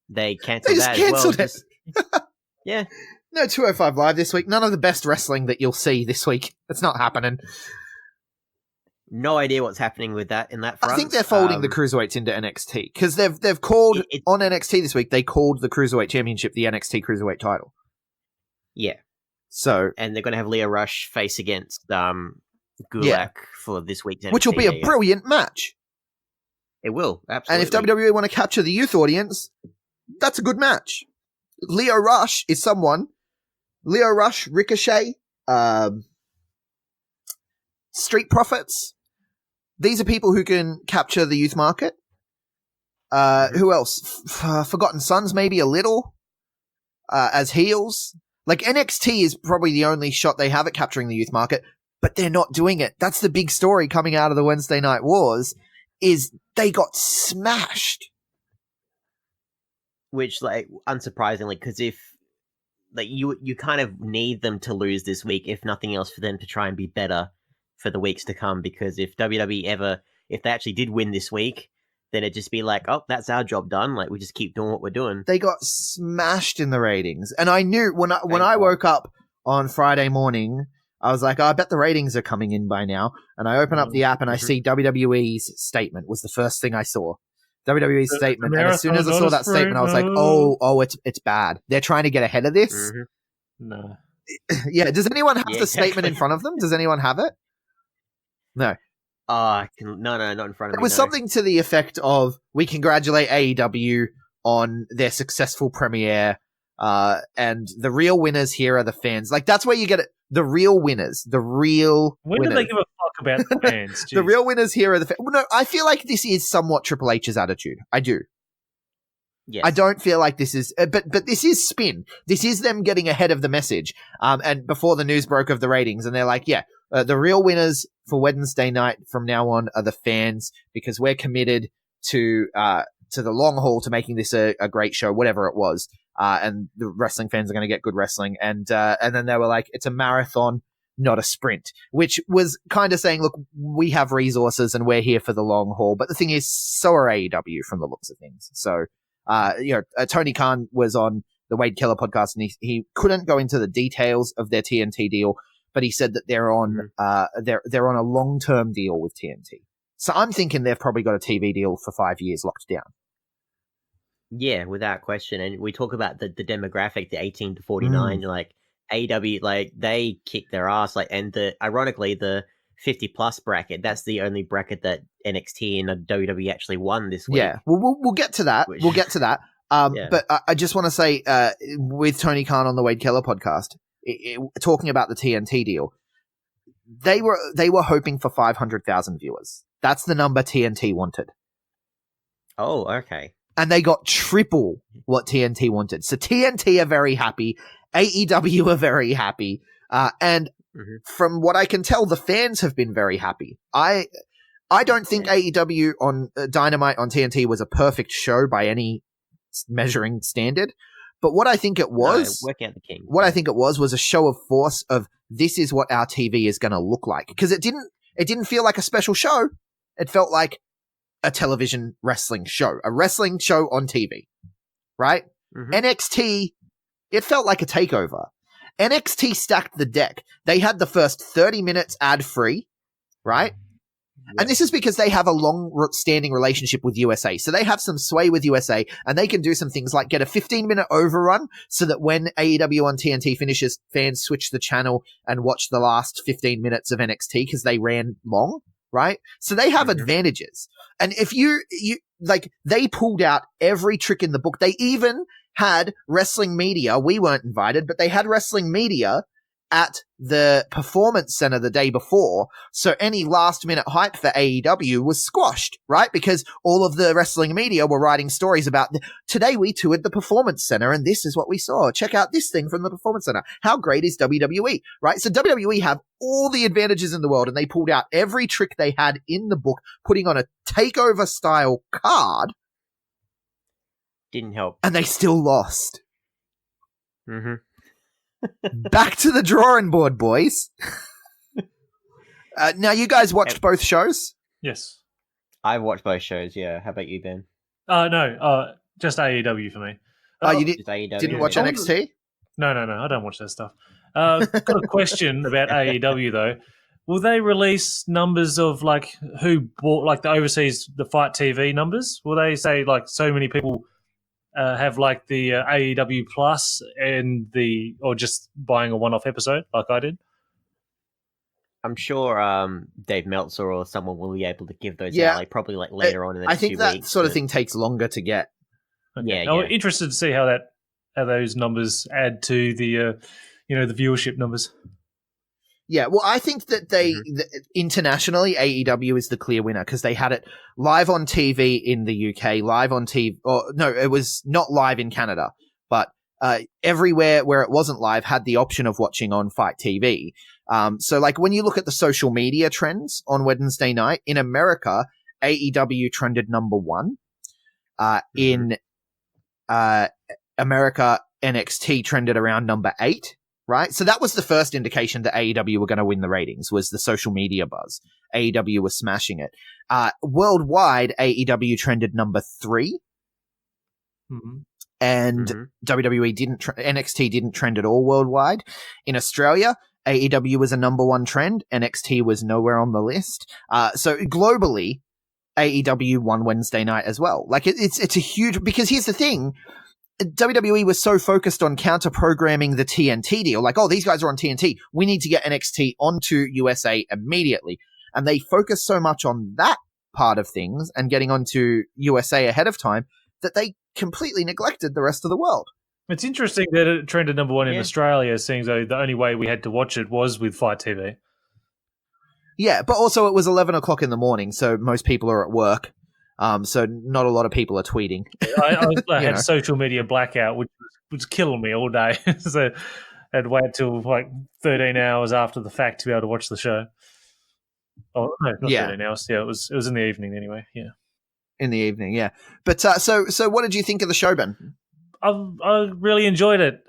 They cancelled that cancelled as well. Yeah. No 205 Live this week. None of the best wrestling that you'll see this week. It's not happening. No idea what's happening with that in that front. I think they're folding the Cruiserweights into NXT because they've called on NXT this week. They called the Cruiserweight Championship the NXT Cruiserweight title. Yeah. So and they're going to have Lio Rush face against Gulak for this week's NXT, which will be a brilliant match. It will, absolutely. And if WWE want to capture the youth audience, that's a good match. Lio Rush, Ricochet, Street Profits. These are people who can capture the youth market. Who else? Forgotten Sons, maybe a little, as heels. Like NXT is probably the only shot they have at capturing the youth market, but they're not doing it. That's the big story coming out of the Wednesday Night Wars, is they got smashed. Which, unsurprisingly, because if you kind of need them to lose this week, if nothing else, for them to try and be better for the weeks to come. Because if WWE if they actually did win this week, then it'd just be like, oh, that's our job done. Like, we just keep doing what we're doing. They got smashed in the ratings. And I knew when I woke up on Friday morning, I was like, I bet the ratings are coming in by now. And I open up the app and I see WWE's statement was the first thing I saw. WWE's statement. And as soon as I saw that statement, I was like, oh, it's bad. They're trying to get ahead of this. Mm-hmm. No. Yeah. Does anyone have the statement in front of them? Does anyone have it? No. No, not in front of me. It was something to the effect of, we congratulate AEW on their successful premiere And the real winners here are the fans. Like, that's where you get it. The real winners. The real When winners. do they give a fuck about the fans? The Jeez. real winners here are the fans. Well, no, I feel like this is somewhat Triple H's attitude. I do. Yes. I don't feel like this is, but this is spin. This is them getting ahead of the message. And before the news broke of the ratings, and they're like, yeah, the real winners for Wednesday night from now on are the fans, because we're committed to the long haul, to making this a great show, whatever it was. And the wrestling fans are going to get good wrestling. And then they were like, it's a marathon, not a sprint, which was kind of saying, look, we have resources and we're here for the long haul. But the thing is, so are AEW from the looks of things. So, Tony Khan was on the Wade Keller podcast, and he couldn't go into the details of their TNT deal, but he said that they're on they're on a long-term deal with TNT. So I'm thinking they've probably got a TV deal for 5 years locked down. Yeah, without question. And we talk about the demographic, the 18 to 49, like AEW, like they kick their ass, like, and ironically the 50 plus bracket, that's the only bracket that NXT and WWE actually won this week. Yeah, we'll get to that. We'll get to that. Yeah. But I just want to say, with Tony Khan on the Wade Keller podcast, talking about the TNT deal, they were hoping for 500,000 viewers. That's the number TNT wanted. Oh, okay. And they got triple what TNT wanted. So TNT are very happy. AEW are very happy. And from what I can tell, the fans have been very happy. I don't think AEW on Dynamite on TNT was a perfect show by any measuring standard. But what I think it was, work out the king. What I think it was a show of force of, this is what our TV is going to look like. Because it didn't feel like a special show. It felt like a television wrestling show, a wrestling show on TV, right? NXT, it felt like a takeover. NXT stacked the deck. They had the first 30 minutes ad-free, right? Yep. And this is because they have a long-standing relationship with USA. So they have some sway with USA, and they can do some things like get a 15-minute overrun so that when AEW on TNT finishes, fans switch the channel and watch the last 15 minutes of NXT because they ran long, right? So they have advantages. And if you like, they pulled out every trick in the book. They even had wrestling media. We weren't invited, but they had wrestling media at the Performance Center the day before. So any last minute hype for AEW was squashed, right? Because all of the wrestling media were writing stories about, today we toured the Performance Center and this is what we saw. Check out this thing from the Performance Center. How great is WWE, right? So WWE have all the advantages in the world, and they pulled out every trick they had in the book, putting on a takeover style card. Didn't help. And they still lost. Back to the drawing board, boys. Now, you guys watched both shows? Yes. I've watched both shows, yeah. How about you, Ben? No, just AEW for me. You Just AEW? didn't watch NXT? No, I don't watch that stuff. Got a question about AEW though. Will they release numbers of like who bought like the overseas, the Fight TV numbers? Will they say like so many people have like the AEW Plus or just buying a one-off episode like I did? I'm sure Dave Meltzer or someone will be able to give those out, like probably like later on in the next few weeks. I think that sort of thing takes longer to get. Okay. I'm interested to see how those numbers add to the the viewership numbers. Yeah, well, I think that internationally, AEW is the clear winner because they had it live on TV in the UK, live on TV. Or no, it was not live in Canada, but everywhere where it wasn't live had the option of watching on Fight TV. So, like when you look at the social media trends on Wednesday night in America, AEW trended number 1. In America, NXT trended around number 8. Right? So that was the first indication that AEW were going to win the ratings, was the social media buzz. AEW was smashing it. Worldwide, AEW trended number 3. And WWE NXT didn't trend at all worldwide. In Australia, AEW was a number 1 trend. NXT was nowhere on the list. So globally, AEW won Wednesday night as well. Like it's a huge, because here's the thing. WWE was so focused on counter-programming the TNT deal, like, oh, these guys are on TNT. We need to get NXT onto USA immediately. And they focused so much on that part of things and getting onto USA ahead of time that they completely neglected the rest of the world. It's interesting that it trended number one in Yeah. Australia, seeing though the only way we had to watch it was with Fight TV. Yeah, but also it was 11 o'clock in the morning, so most people are at work. So not a lot of people are tweeting. I You had know. social media blackout, which was killing me all day. So I'd wait till like 13 hours after the fact to be able to watch the show. Oh no, not Yeah. 13 hours. Yeah, it was in the evening anyway. Yeah, In the evening, yeah. But so what did you think of the show, Ben? I really enjoyed it.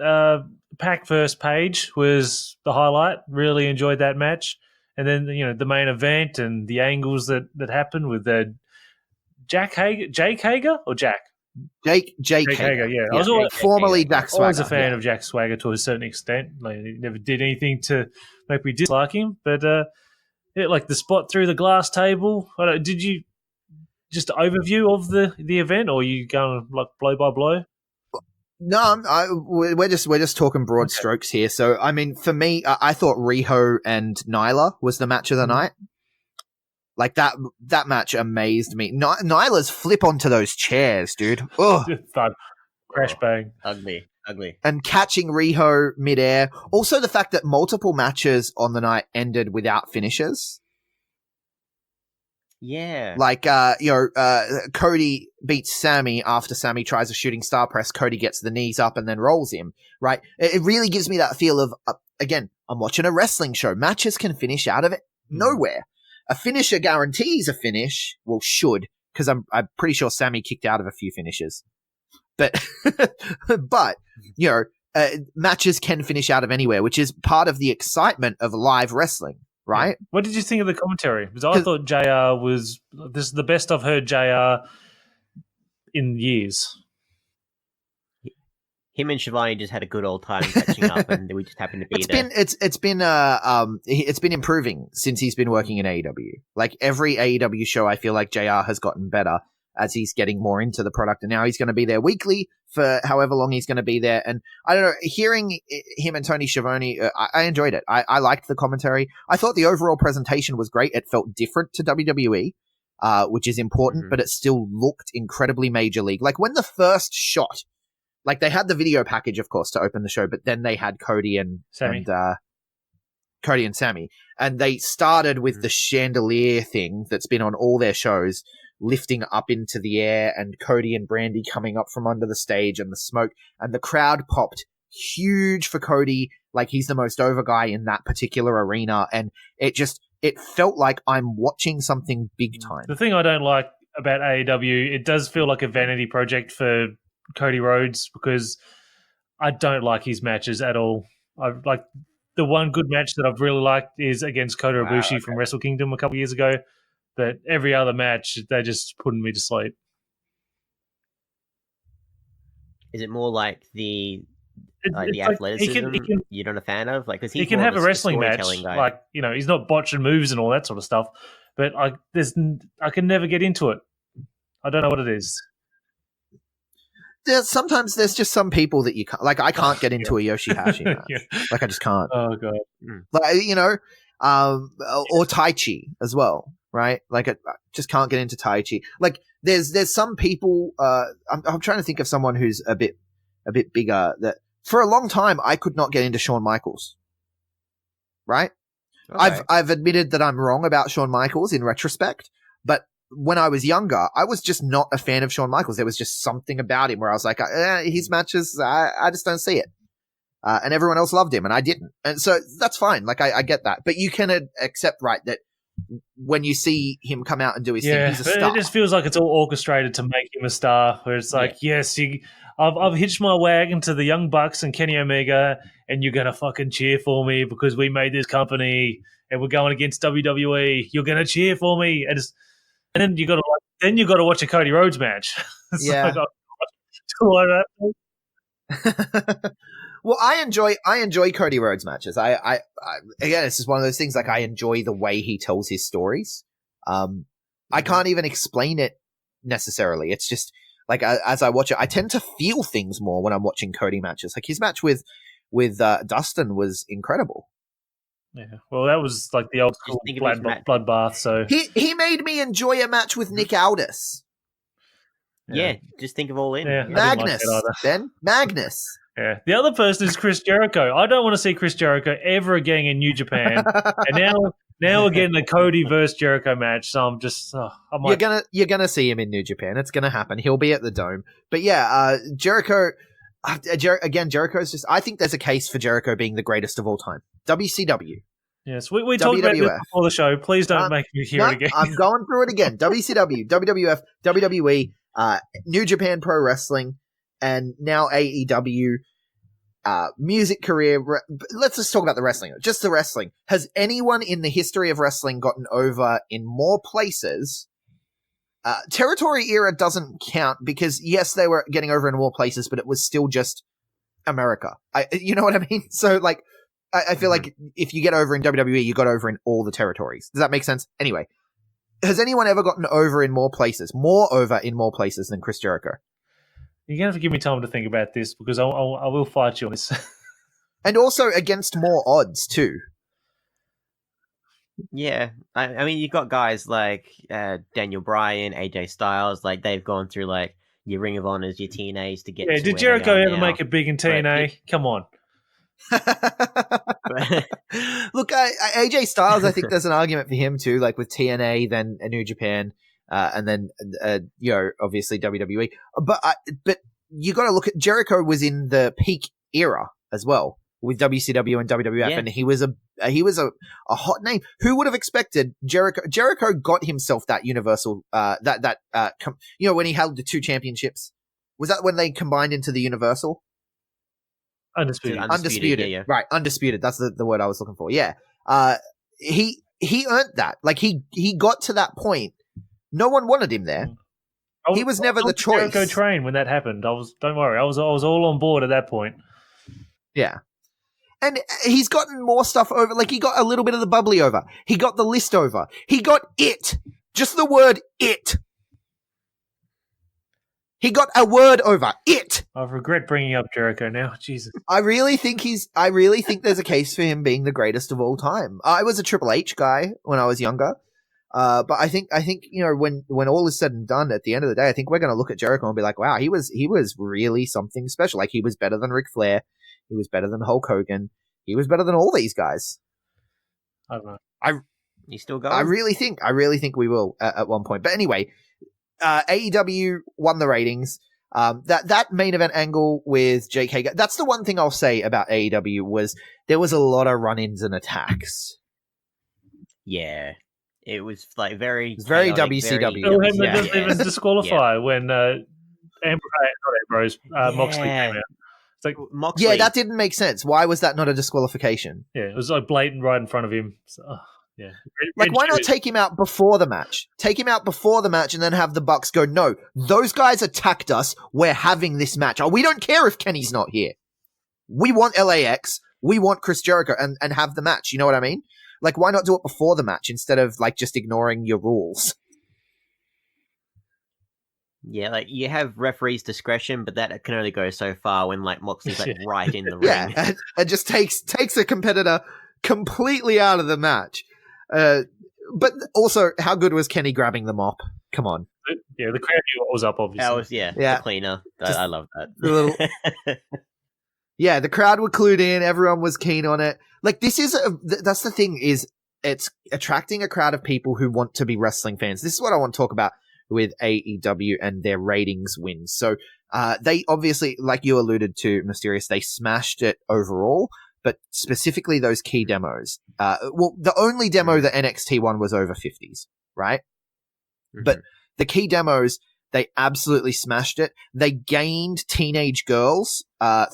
Pac versus Page was the highlight. Really enjoyed that match, and then the main event and the angles that happened with Jake Hager or Jack. Jake Jake Hager, yeah. I was Jake formerly Hager, Jack Swagger. always a fan yeah. of Jack Swagger to a certain extent. Like, he never did anything to make me dislike him. But like the spot through the glass table. Did you just overview of the event, or are you going like blow by blow? No, we're just talking broad strokes here. So, I mean, for me, I thought Riho and Nyla was the match of the night. Like that match amazed me. Nyla's flip onto those chairs, dude. Ugh. Thud, crash bang. Ugly. And catching Riho midair. Also, the fact that multiple matches on the night ended without finishes. Yeah. Like, Cody beats Sammy after Sammy tries a shooting star press. Cody gets the knees up and then rolls him, right? It really gives me that feel of, again, I'm watching a wrestling show. Matches can finish out of it nowhere. A finisher guarantees a finish. Well, should, because I'm pretty sure Sammy kicked out of a few finishes. But, matches can finish out of anywhere, which is part of the excitement of live wrestling. Right? What did you think of the commentary? Because I thought JR this is the best I've heard JR in years. Him and Shivani just had a good old time catching up, and we just happened to be there. It's been improving since he's been working in AEW. Like every AEW show, I feel like JR has gotten better as he's getting more into the product, and now he's going to be there weekly for however long he's going to be there. And I don't know, hearing him and Tony Schiavone, I enjoyed it. I liked the commentary. I thought the overall presentation was great. It felt different to WWE, which is important, but it still looked incredibly major league. Like when the first shot, like they had the video package, of course, to open the show, but then they had Cody and Sammy. And they started with the chandelier thing that's been on all their shows, lifting up into the air, and Cody and Brandy coming up from under the stage and the smoke, and the crowd popped huge for Cody, like he's the most over guy in that particular arena, and it felt like I'm watching something big time. The thing I don't like about AEW, it does feel like a vanity project for Cody Rhodes, because I don't like his matches at all. I like the one good match that I've really liked is against Kota Ibushi from Wrestle Kingdom a couple years ago. But every other match, they're just putting me to sleep. Is it more like the athleticism you're not a fan of? Like, because he can have a wrestling match, guy. Like he's not botching moves and all that sort of stuff. But I can never get into it. I don't know what it is. Sometimes there's just some people that you can't. Like I can't get into a Yoshihashi match. Like I just can't. Oh god. Like or Tai Chi as well. Right, like I just can't get into Tai Chi. Like there's some people. I'm trying to think of someone who's a bit bigger. That for a long time I could not get into Shawn Michaels. Right, okay. I've admitted that I'm wrong about Shawn Michaels in retrospect, but when I was younger, I was just not a fan of Shawn Michaels. There was just something about him where I was like, his matches, I just don't see it. And everyone else loved him, and I didn't, and so that's fine. Like I get that, but you can accept, right, that when you see him come out and do his thing, he's a star. It just feels like it's all orchestrated to make him a star, where it's like, yes, I've hitched my wagon to the Young Bucks and Kenny Omega, and you're going to fucking cheer for me because we made this company and we're going against WWE. You're going to cheer for me. And then you got to watch a Cody Rhodes match. Yeah. Well, I enjoy Cody Rhodes matches. I again, it's just one of those things. Like I enjoy the way he tells his stories. I can't even explain it necessarily. It's just like as I watch it, I tend to feel things more when I'm watching Cody matches. Like his match with Dustin was incredible. Yeah, well, that was like the old school bloodbath. So he made me enjoy a match with Nick Aldis. Yeah, just think of All In. Yeah, Magnus, Ben Magnus. Yeah. The other person is Chris Jericho. I don't want to see Chris Jericho ever again in New Japan. And now we're getting a Cody versus Jericho match. So I'm just, You're gonna see him in New Japan. It's gonna happen. He'll be at the Dome. But yeah, Jericho. Again, Jericho's just. I think there's a case for Jericho being the greatest of all time. WCW. Yes, we talked about this before the show. Please don't make me hear it again. I'm going through it again. WCW, WWF, WWE, New Japan Pro Wrestling, and now AEW. Music career. Let's just talk about the wrestling. Just the wrestling. Has anyone in the history of wrestling gotten over in more places? Territory era doesn't count because yes, they were getting over in more places, but it was still just America. You know what I mean? So like, I feel like if you get over in WWE, you got over in all the territories. Does that make sense? Anyway, has anyone ever gotten over in more places than Chris Jericho? You're going to have to give me time to think about this because I will fight you on this. And also against more odds, too. Yeah. I mean, you've got guys like Daniel Bryan, AJ Styles, like they've gone through like your Ring of Honors, your TNAs to get to did where Jericho they are ever now. make it big in TNA? Come on. Look, AJ Styles, I think there's an argument for him, too, like with TNA, then New Japan. And then, obviously WWE. But you got to look at Jericho was in the peak era as well with WCW and WWF, and he was a hot name. Who would have expected Jericho? Jericho got himself that Universal, when he held the 2 championships. Was that when they combined into the Universal? Undisputed. Yeah. Right, undisputed. That's the word I was looking for. Yeah. He earned that. Like he got to that point. No one wanted him there. He was never the choice. Jericho train when that happened. Don't worry. I was all on board at that point. Yeah. And he's gotten more stuff over. Like he got a little bit of the bubbly over. He got the list over. He got it. Just the word it. He got a word over. It. I regret bringing up Jericho now. Jesus. I really think there's a case for him being the greatest of all time. I was a Triple H guy when I was younger. But I think when all is said and done, at the end of the day, I think we're going to look at Jericho and be like, wow, he was really something special. Like he was better than Ric Flair, he was better than Hulk Hogan, he was better than all these guys. I don't know. You still going? I really think we will at one point. But anyway, AEW won the ratings. That main event angle with JK. That's the one thing I'll say about AEW was there was a lot of run-ins and attacks. Yeah. It was like very chaotic, WCW. Doesn't even disqualify when Moxley came out. It's like Moxley. Yeah, that didn't make sense. Why was that not a disqualification? Yeah, it was like blatant right in front of him. So, yeah. Like, why not take him out before the match? Take him out before the match and then have the Bucks go, no, those guys attacked us. We're having this match. Oh, we don't care if Kenny's not here. We want LAX. We want Chris Jericho and have the match. You know what I mean? Like, why not do it before the match instead of, like, just ignoring your rules? Yeah, like, you have referee's discretion, but that can only go so far when, like, Moxley's, like, right in the ring. Yeah, it just takes a competitor completely out of the match. But also, how good was Kenny grabbing the mop? Come on. Yeah, the crowd knew what was up, obviously. That was, the cleaner. I love that. Yeah, the crowd were clued in. Everyone was keen on it. Like, this is that's the thing, is it's attracting a crowd of people who want to be wrestling fans. This is what I want to talk about with AEW and their ratings wins. So, they obviously, like you alluded to, Mysterious, they smashed it overall, but specifically those key demos. The only demo that NXT won was over 50s, right? Mm-hmm. But the key demos, they absolutely smashed it. They gained teenage girls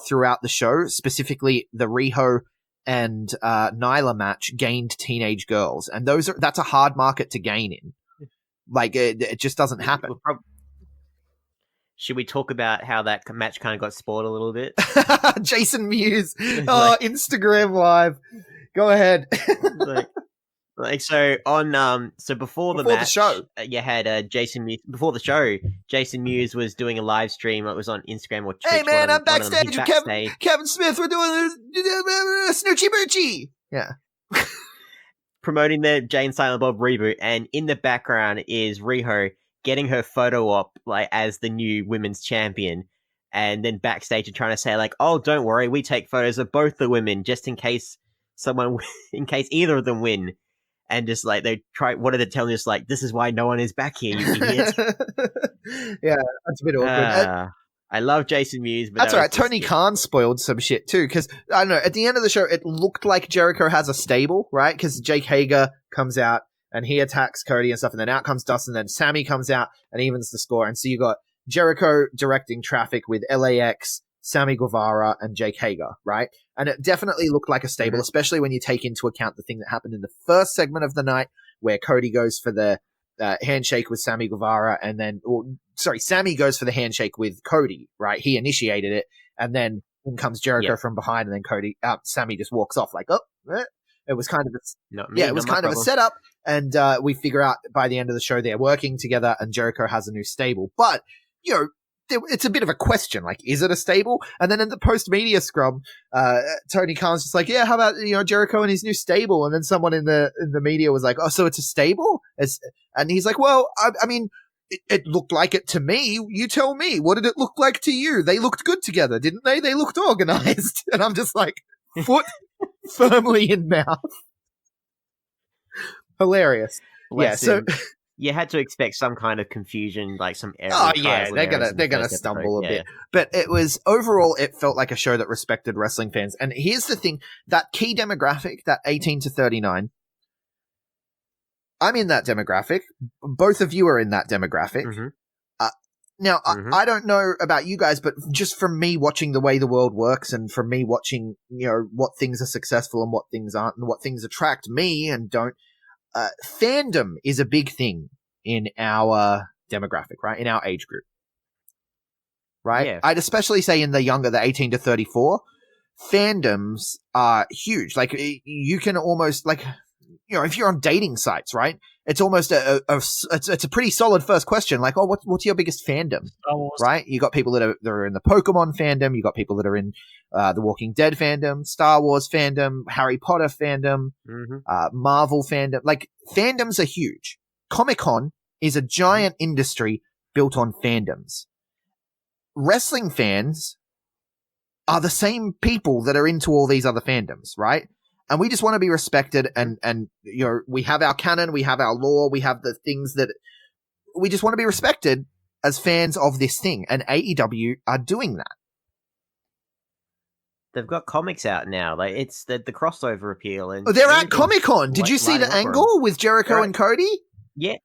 throughout the show. Specifically, the Riho and Nyla match gained teenage girls, and that's a hard market to gain in. Like it just doesn't happen. Should we talk about how that match kind of got spoiled a little bit? Jason Mewes, Instagram Live. Go ahead. So on before the match, the show, you had Jason Mewes. Before the show, Jason Mewes was doing a live stream. It was on Instagram or Twitch. Hey man, I'm backstage with Kevin Smith. We're doing a Snoochie Boochie. Yeah. Promoting the Jay and Silent Bob reboot, and in the background is Riho getting her photo op like as the new women's champion, and then backstage and trying to say like, "Oh, don't worry, we take photos of both the women just in case in case either of them win." And just like they wanted to tell us like, "This is why no one is back here, you idiot." Yeah, that's a bit awkward. I love Jason Mewes, but that's all right. Tony Khan spoiled some shit too, because I don't know. At the end of the show, it looked like Jericho has a stable, right? Because Jake Hager comes out and he attacks Cody and stuff, and then out comes Dustin, and then Sammy comes out and evens the score, and so you got Jericho directing traffic with LAX, Sammy Guevara, and Jake Hager, right? And it definitely looked like a stable, especially when you take into account the thing that happened in the first segment of the night, where Cody goes for the handshake with Sammy Guevara, and then, Sammy goes for the handshake with Cody, right? He initiated it, and then in comes Jericho from behind, and then Sammy just walks off like, it was kind of a setup, and we figure out by the end of the show they're working together, and Jericho has a new stable. But you know, it's a bit of a question, like, is it a stable? And then in the post-media scrum, Tony Khan's just like, yeah, how about, Jericho and his new stable? And then someone in the media was like, oh, so it's a stable? And he's like, well, I mean, it looked like it to me. You tell me. What did it look like to you? They looked good together, didn't they? They looked organized. And I'm just like, foot firmly in mouth. Hilarious. Bless yeah, him. So... You had to expect some kind of confusion, like some error. Oh yeah, they're gonna stumble a bit. But it was overall, it felt like a show that respected wrestling fans. And here's the thing: that key demographic, that 18 to 39, I'm in that demographic. Both of you are in that demographic. Now, I don't know about you guys, but just from me watching the way the world works, and from me watching, what things are successful and what things aren't, and what things attract me and don't. Fandom is a big thing in our demographic, right? In our age group, right? Yeah. I'd especially say in the younger, the 18 to 34, fandoms are huge. Like, you can almost, like, if you're on dating sites, right? It's almost it's a pretty solid first question. Like, oh, what's your biggest fandom, right? You got people that are in the Pokemon fandom. You got people that are in the Walking Dead fandom, Star Wars fandom, Harry Potter fandom, Marvel fandom. Like, fandoms are huge. Comic-Con is a giant industry built on fandoms. Wrestling fans are the same people that are into all these other fandoms, right? And we just want to be respected, and we have our canon, we have our lore, we have the things that we just want to be respected as fans of this thing. And AEW are doing that. They've got comics out now. Like, it's the crossover appeal. And they're at Comic-Con. Did you see the angle with Jericho and Cody? Yeah,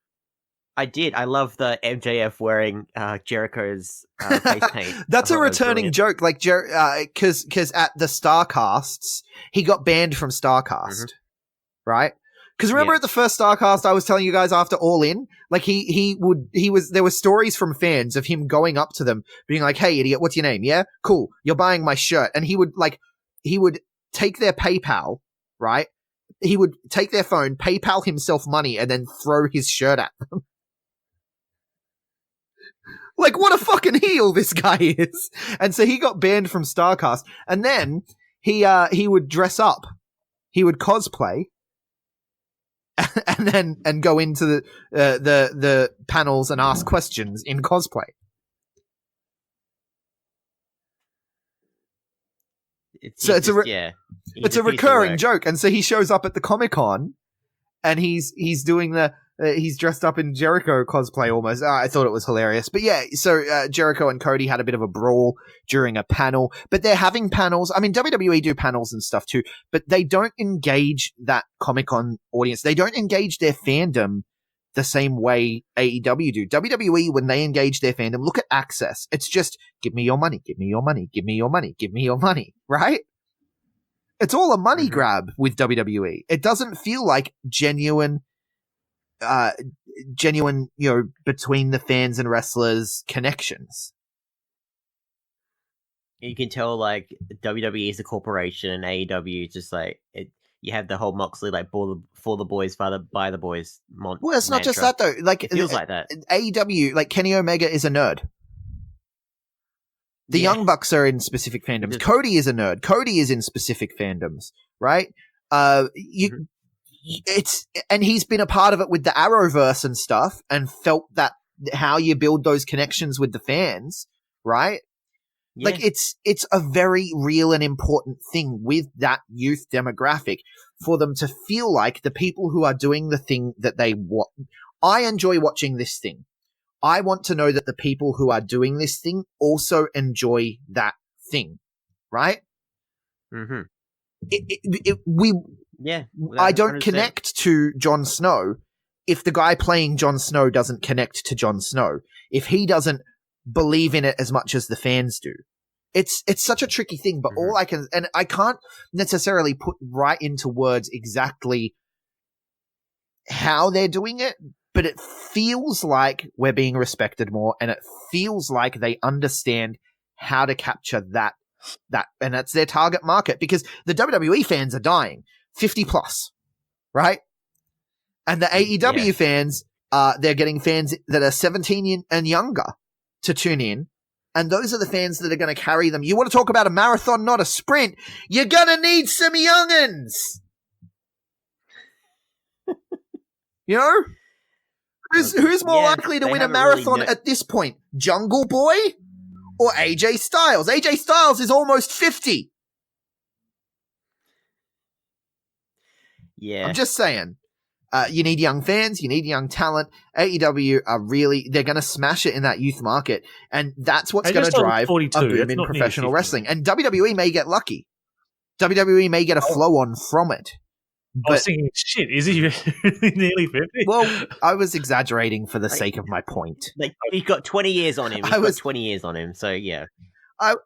I did. I love the MJF wearing Jericho's face paint. That's a returning joke. Like, because at the Starcasts, he got banned from Starcast, right? Because remember at the first Starcast, I was telling you guys after All In, like there were stories from fans of him going up to them, being like, "Hey, idiot, what's your name? Yeah, cool, you're buying my shirt," and he would take their PayPal, right? He would take their phone, PayPal himself money, and then throw his shirt at them. Like, what a fucking heel this guy is. And so he got banned from Starcast. And then he would dress up. He would cosplay. And go into the panels and ask questions in cosplay. It's a recurring joke. And so he shows up at the Comic-Con and he's doing he's dressed up in Jericho cosplay almost. I thought it was hilarious. But yeah, so Jericho and Cody had a bit of a brawl during a panel. But they're having panels. I mean, WWE do panels and stuff too, but they don't engage that Comic-Con audience. They don't engage their fandom the same way AEW do. WWE, when they engage their fandom, look at Access. It's just, give me your money, give me your money, give me your money, give me your money, right? It's all a money grab with WWE. It doesn't feel like genuine, between the fans and wrestlers connections. You can tell, like, WWE is a corporation and AEW is just like it. You have the whole Moxley, like, for the boys, by the boys. Well, it's not just that though. Like, it feels like that. AEW, like, Kenny Omega is a nerd. The Young Bucks are in specific fandoms. Cody is a nerd. Cody is in specific fandoms, right? And he's been a part of it with the Arrowverse and stuff, and felt that how you build those connections with the fans, right? Yeah. Like it's a very real and important thing with that youth demographic for them to feel like the people who are doing the thing that they want. I enjoy watching this thing. I want to know that the people who are doing this thing also enjoy that thing, right? Mm-hmm. I 100%. don't connect to Jon Snow if the guy playing Jon Snow doesn't connect to Jon Snow, if he doesn't believe in it as much as the fans do. It's such a tricky thing, but all I can, and I can't necessarily put right into words exactly how they're doing it, but it feels like we're being respected more, and it feels like they understand how to capture that, and that's their target market, because the WWE fans are dying 50 plus, right? And the AEW fans, they're getting fans that are 17 and younger to tune in. And those are the fans that are going to carry them. You want to talk about a marathon, not a sprint? You're going to need some young'uns. You know? Who's more likely to win a marathon at this point? Jungle Boy or AJ Styles? AJ Styles is almost 50. Yeah. I'm just saying. You need young fans. You need young talent. AEW are really, they're going to smash it in that youth market. And that's what's going to drive a boom in professional wrestling. And WWE may get lucky. WWE may get a flow on from it. I was thinking, shit, is he really nearly 50? Well, I was exaggerating for the sake of my point. Like, he's got 20 years on him. He's got 20 years on him. So, yeah. I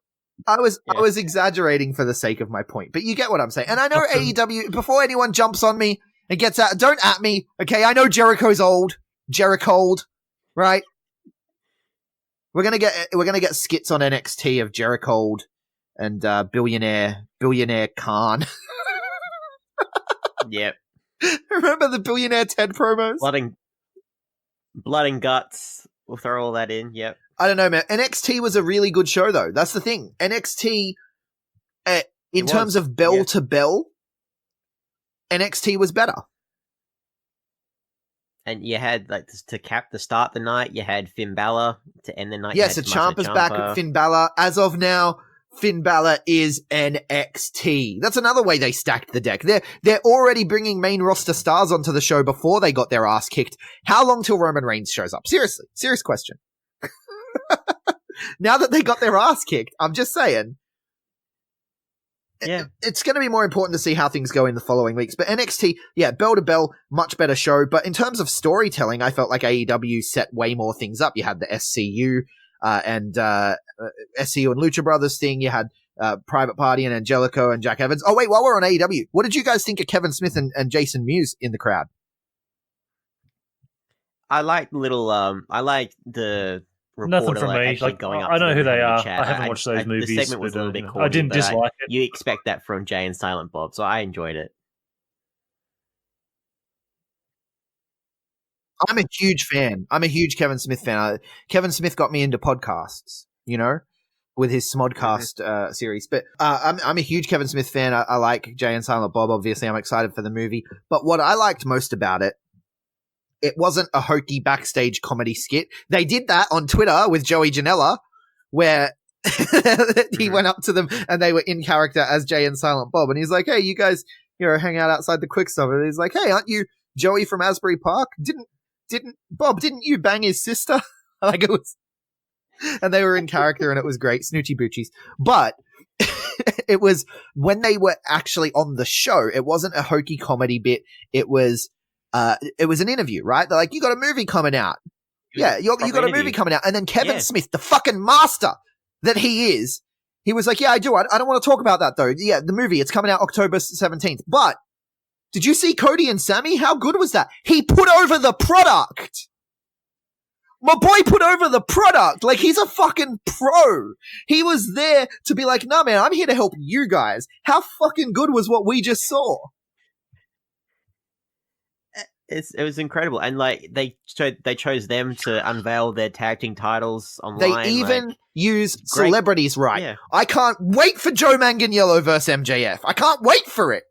was exaggerating for the sake of my point. But you get what I'm saying. And I know AEW, before anyone jumps on me, and gets out. Don't at me, okay? I know Jericho's old, right? We're gonna get skits on NXT of Jericho and billionaire Khan. Yep. Remember the billionaire Ted promos? Blood and guts. We'll throw all that in. Yep. I don't know, man. NXT was a really good show, though. That's the thing. NXT, in terms of bell to bell, NXT was better. And you had, like, to start the night, you had Finn Balor. To end the night, yes, the Ciampa's back at Finn Balor. As of now, Finn Balor is NXT. That's another way they stacked the deck. They're already bringing main roster stars onto the show before they got their ass kicked. How long till Roman Reigns shows up? Seriously. Serious question. Now that they got their ass kicked, I'm just saying. Yeah. It's going to be more important to see how things go in the following weeks. But NXT, bell to bell, much better show. But in terms of storytelling, I felt like AEW set way more things up. You had the SCU and SCU and Lucha Brothers thing. You had Private Party and Angelico and Jack Evans. Oh, wait, while we're on AEW, what did you guys think of Kevin Smith and Jason Mewes in the crowd? I like the nothing from me. Like, going up I know who they are. Chat. I haven't watched those movies. The segment was a little bit corny, I didn't dislike it. You expect that from Jay and Silent Bob, so I enjoyed it. I'm a huge fan. I'm a huge Kevin Smith fan. Kevin Smith got me into podcasts, with his Smodcast series. But I'm a huge Kevin Smith fan. I like Jay and Silent Bob, obviously. I'm excited for the movie. But what I liked most about it wasn't a hokey backstage comedy skit. They did that on Twitter with Joey Janela, where he went up to them and they were in character as Jay and Silent Bob. And he's like, hey, you guys, hang out outside the Quick Stop. And he's like, hey, aren't you Joey from Asbury Park? Didn't you bang his sister? Like, it was, and they were in character and it was great. Snoochie Boochies. But it was when they were actually on the show, it wasn't a hokey comedy bit. It was an interview, right? They're like, you got a movie coming out. Yeah, you got a movie coming out. And then Kevin Smith, the fucking master that he is, he was like, yeah, I do. I don't want to talk about that, though. Yeah, the movie, it's coming out October 17th. But did you see Cody and Sammy? How good was that? He put over the product. My boy put over the product. Like, he's a fucking pro. He was there to be like, nah, man, I'm here to help you guys. How fucking good was what we just saw? It was incredible, and like they chose them to unveil their tag team titles online. They even use celebrities, right? Yeah. I can't wait for Joe Manganiello versus MJF. I can't wait for it.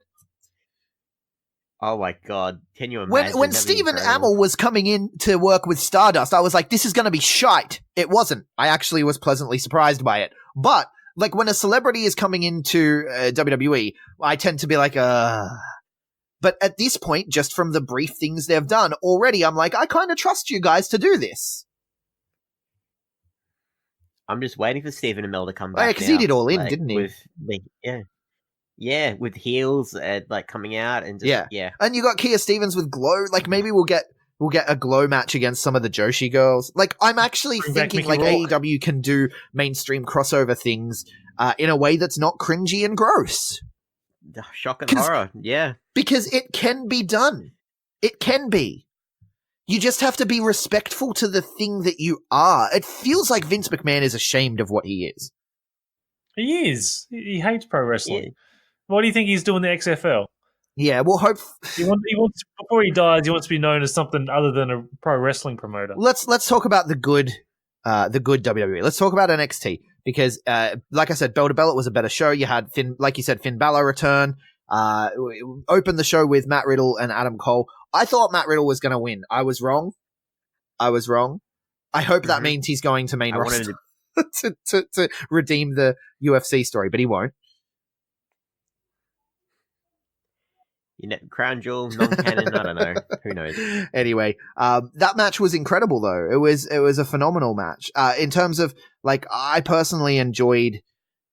Oh my god! Can you imagine? When Stephen Amell was coming in to work with Stardust, I was like, "This is going to be shite." It wasn't. I actually was pleasantly surprised by it. But like when a celebrity is coming into WWE, I tend to be like, But at this point, just from the brief things they've done already, I'm like, I kind of trust you guys to do this. I'm just waiting for Stephen Amell to come back. Yeah, because he did All In, like, didn't he? With yeah, with heels like coming out and just, yeah. And you got Kia Stevens with Glow. Like maybe we'll get a Glow match against some of the Joshi girls. Like I'm actually thinking like AEW can do mainstream crossover things in a way that's not cringy and gross. Shock and horror, yeah. Because it can be done. It can be. You just have to be respectful to the thing that you are. It feels like Vince McMahon is ashamed of what he is. He is. He hates pro wrestling. Yeah. Why do you think he's doing the XFL? Yeah, well, hope He wants before he dies. He wants to be known as something other than a pro wrestling promoter. let's talk about the good WWE. Let's talk about NXT because, like I said, Bell to Bell, it was a better show. You had Finn Balor return. Opened the show with Matt Riddle and Adam Cole. I thought Matt Riddle was going to win. I was wrong. I hope that means he's going to main roster to redeem the UFC story, but he won't. Crown Jewel, non-canon, I don't know. Who knows? Anyway, that match was incredible, though. It was a phenomenal match. In terms of, like, I personally enjoyed,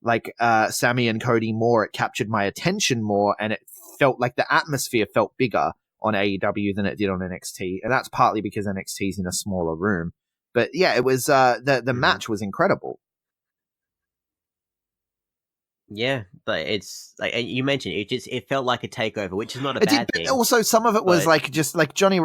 like, Sammy and Cody more. It captured my attention more, and it felt like the atmosphere felt bigger on AEW than it did on NXT. And that's partly because NXT's in a smaller room. But, yeah, it was the match was incredible. Yeah, but it's like you mentioned, it felt like a takeover, which is not a bad thing. But also, some of it was like just like Johnny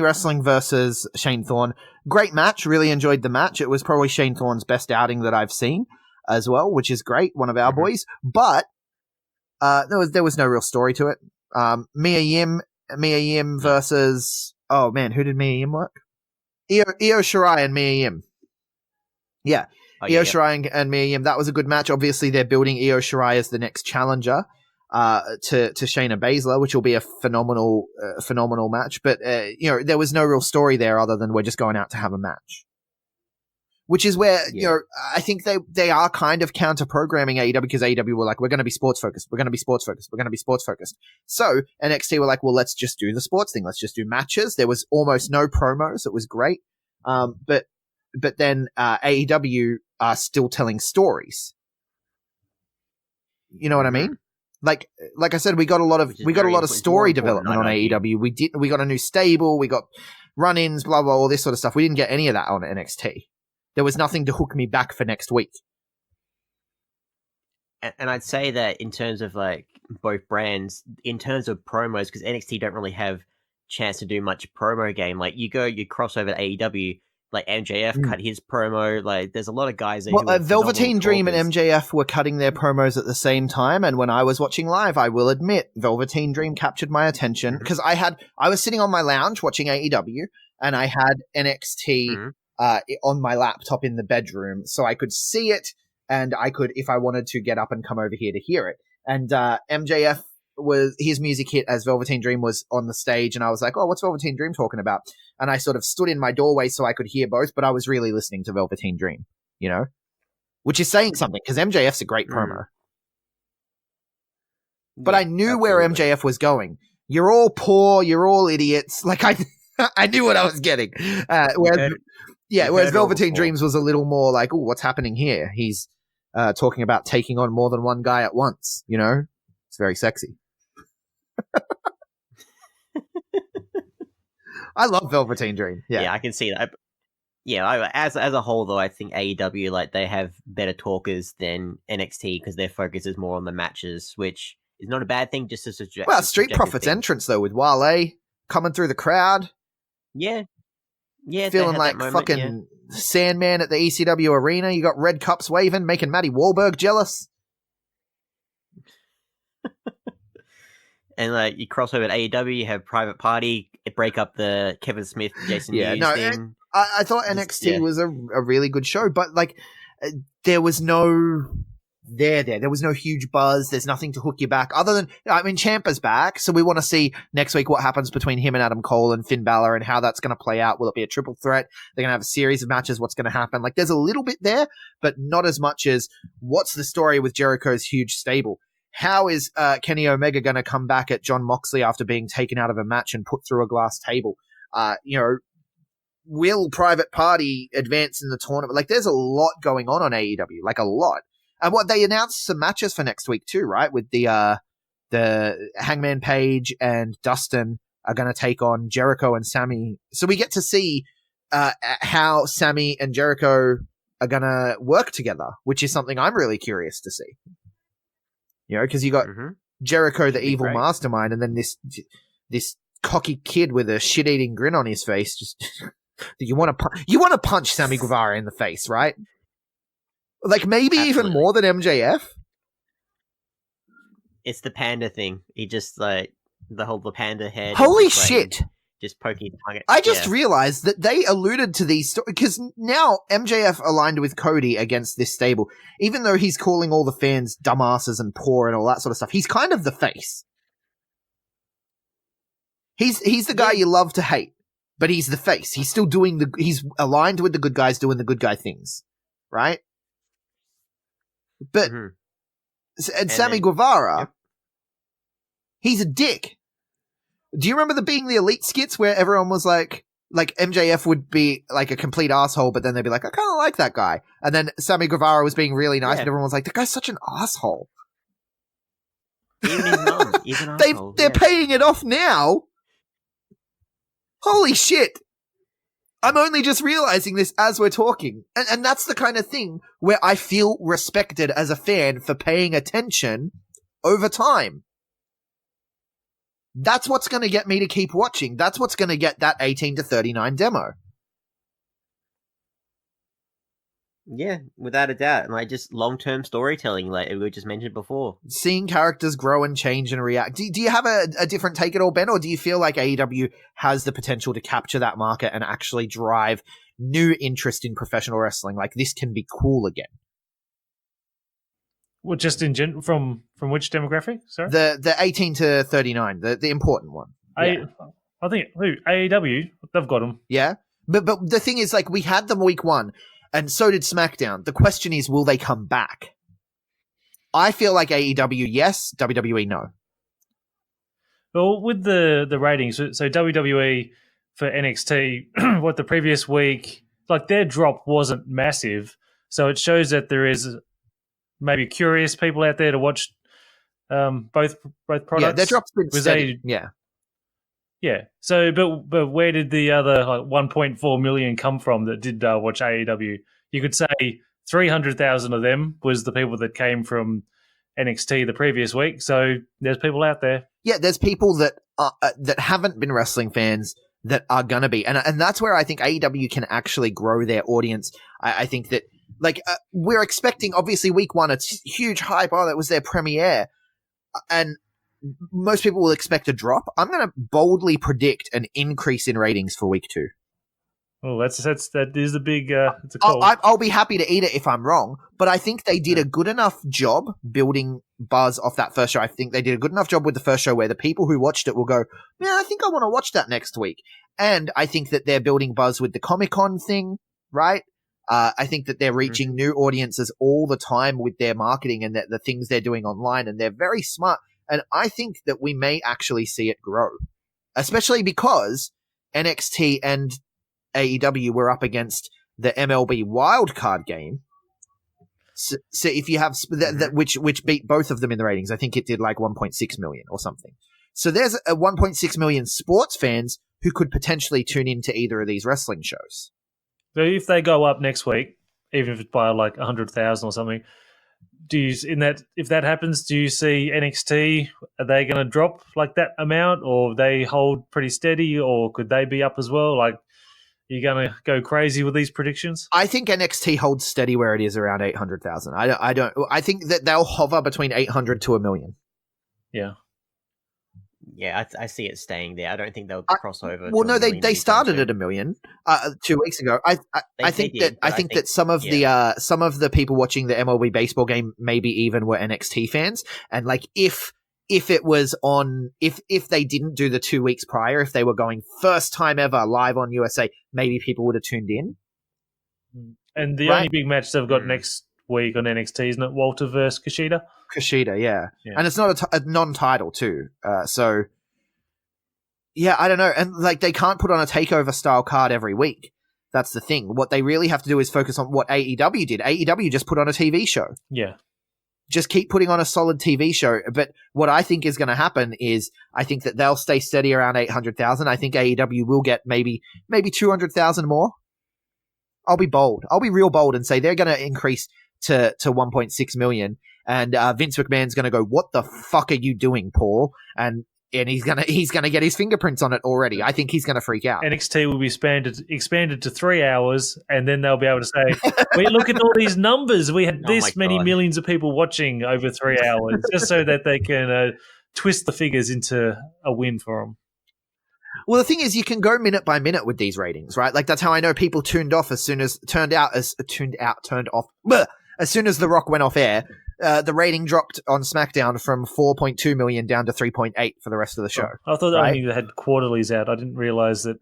Wrestling versus Shane Thorne. Great match. Really enjoyed the match. It was probably Shane Thorne's best outing that I've seen as well, which is great. One of our boys, but there was no real story to it. Mia Yim versus who did Mia Yim work? Io Shirai and Mia Yim. Yeah. Io Shirai and Mia Yim, that was a good match. Obviously, they're building Io Shirai as the next challenger to Shayna Baszler, which will be a phenomenal match. But there was no real story there other than we're just going out to have a match. Which is where I think they are kind of counter programming AEW because AEW were like, we're going to be sports focused, we're going to be sports focused, we're going to be sports focused. So NXT were like, well, let's just do the sports thing, let's just do matches. There was almost no promos. It was great, but then AEW are still telling stories. You know what I mean? Like I said, we got a lot of story development on AEW. We got a new stable, we got run-ins, blah blah, all this sort of stuff. We didn't get any of that on NXT. There was nothing to hook me back for next week. And I'd say that in terms of like both brands, in terms of promos, because NXT don't really have chance to do much promo game. Like you cross over to AEW. Like MJF cut his promo. Like there's a lot of guys there. Well, Velveteen Dream and MJF were cutting their promos at the same time, and when I was watching live, I will admit Velveteen Dream captured my attention because I was sitting on my lounge watching AEW, and I had NXT on my laptop in the bedroom, so I could see it, and I could, if I wanted to, get up and come over here to hear it. And MJF his music hit as Velveteen Dream was on the stage, and I was like, oh, what's Velveteen Dream talking about? And I sort of stood in my doorway so I could hear both, but I was really listening to Velveteen Dream, which is saying something because MJF's a great promo. But I knew where MJF was going. You're all poor, you're all idiots. Like I knew what I was getting. Whereas Velveteen Dreams was a little more like, oh, what's happening here? He's talking about taking on more than one guy at once, It's very sexy. I love Velveteen Dream. Yeah, I can see that. Yeah, as a whole, though, I think AEW, like, they have better talkers than NXT because their focus is more on the matches, which is not a bad thing, just as a well, Street Profits entrance, though, with Wale coming through the crowd. Yeah, feeling like fucking Sandman at the ECW arena. You got red cups waving, making Matty Wahlberg jealous. And like you cross over to AEW, you have Private Party, break up the Kevin Smith, Jason Hughes thing. I thought NXT was a really good show, but like there was no they're there. There was no huge buzz. There's nothing to hook you back other than, Ciampa's back. So we want to see next week what happens between him and Adam Cole and Finn Balor and how that's going to play out. Will it be a triple threat? They're going to have a series of matches. What's going to happen? Like, there's a little bit there, but not as much as what's the story with Jericho's huge stable? How is Kenny Omega going to come back at Jon Moxley after being taken out of a match and put through a glass table? Will Private Party advance in the tournament? Like, there's a lot going on AEW, like a lot. And what they announced some matches for next week too, right? With the Hangman Page and Dustin are going to take on Jericho and Sammy. So we get to see how Sammy and Jericho are going to work together, which is something I'm really curious to see. Because you got Jericho, the evil mastermind, and then this cocky kid with a shit-eating grin on his face. Just you want to punch Sammy Guevara in the face, right? Like, maybe even more than MJF. It's the panda thing. He just the panda head. Holy shit! Just poking his tongue. I just realized that they alluded to these because now MJF aligned with Cody against this stable, even though he's calling all the fans dumbasses and poor and all that sort of stuff. He's kind of the face. He's the guy you love to hate, but he's the face. He's still he's aligned with the good guys doing the good guy things, right? But and Sammy Guevara, he's a dick. Do you remember being the Elite skits where everyone was like MJF would be like a complete asshole, but then they'd be like, I kind of like that guy. And then Sammy Guevara was being really nice, but everyone was like, that guy's such an asshole. Even his mum, he's an asshole. They're paying it off now. Holy shit. I'm only just realizing this as we're talking. And that's the kind of thing where I feel respected as a fan for paying attention over time. That's what's going to get me to keep watching. That's what's going to get that 18 to 39 demo. Yeah, without a doubt. And just long-term storytelling, like we just mentioned before. Seeing characters grow and change and react. Do you have a different take at all, Ben? Or do you feel like AEW has the potential to capture that market and actually drive new interest in professional wrestling? Like, this can be cool again. Well, just in from which demographic? Sorry, the 18 to 39, the important one. I think AEW, they've got them. Yeah, but the thing is, like, we had them week 1, and so did SmackDown. The question is, will they come back? I feel like AEW, yes. WWE, no. Well, with the ratings, so WWE for NXT, what the previous week, like, their drop wasn't massive, so it shows that there is maybe curious people out there to watch both products. Yeah, their drop's been steady. Yeah. So, but where did the other 1.4 million come from that did watch AEW? You could say 300,000 of them was the people that came from NXT the previous week. So there's people out there. Yeah, there's people that haven't been wrestling fans that are gonna be, and that's where I think AEW can actually grow their audience. I think that. We're expecting, obviously, week 1, it's huge hype. Oh, that was their premiere. And most people will expect a drop. I'm going to boldly predict an increase in ratings for week 2. Oh, that is the big, it's a call. I'll be happy to eat it if I'm wrong, but I think they did a good enough job building buzz off that first show. I think they did a good enough job with the first show where the people who watched it will go, yeah, I think I want to watch that next week. And I think that they're building buzz with the Comic-Con thing, right? I think that they're reaching new audiences all the time with their marketing and the things they're doing online, and they're very smart. And I think that we may actually see it grow, especially because NXT and AEW were up against the MLB wildcard game. So if you have which beat both of them in the ratings, I think it did like 1.6 million or something. So there's a 1.6 million sports fans who could potentially tune into either of these wrestling shows. So if they go up next week, even if it's by like 100,000 or something, if that happens, do you see NXT? Are they going to drop like that amount, or they hold pretty steady, or could they be up as well? Like, are you going to go crazy with these predictions? I think NXT holds steady where it is around 800,000. I think that they'll hover between 800 to 1 million. Yeah. Yeah, I see it staying there. I don't think they'll cross over. Well, to no, a they million anytime started soon. at 1 million 2 weeks ago. I think did, that but I think that some of the people watching the MLB baseball game maybe even were NXT fans, and like if it was on if they didn't do the 2 weeks prior, if they were going first time ever live on USA, maybe people would have tuned in. And the Right. only big match they've got next week on NXT, isn't it? Walter versus Kushida. Kushida, yeah. Yeah. And it's not a non-title too. So yeah, I don't know. And like they can't put on a takeover style card every week. That's the thing. What they really have to do is focus on what AEW did. AEW just put on a TV show. Yeah. Just keep putting on a solid TV show. But what I think is going to happen is I think that they'll stay steady around 800,000. I think AEW will get maybe 200,000 more. I'll be bold. I'll be real bold and say they're going to increase to 1.6 million. And Vince McMahon's going to go, "What the fuck are you doing, Paul?" And he's gonna get his fingerprints on it already. I think he's going to freak out. NXT will be expanded to 3 hours, and then they'll be able to say, "We look at all these numbers. We had this many millions of people watching over 3 hours," just so that they can twist the figures into a win for them. Well, the thing is, you can go minute by minute with these ratings, right? Like that's how I know people turned off as soon as The Rock went off air. The rating dropped on SmackDown from 4.2 million down to 3.8 for the rest of the show. I thought right? only they had quarterlies out. I didn't realize that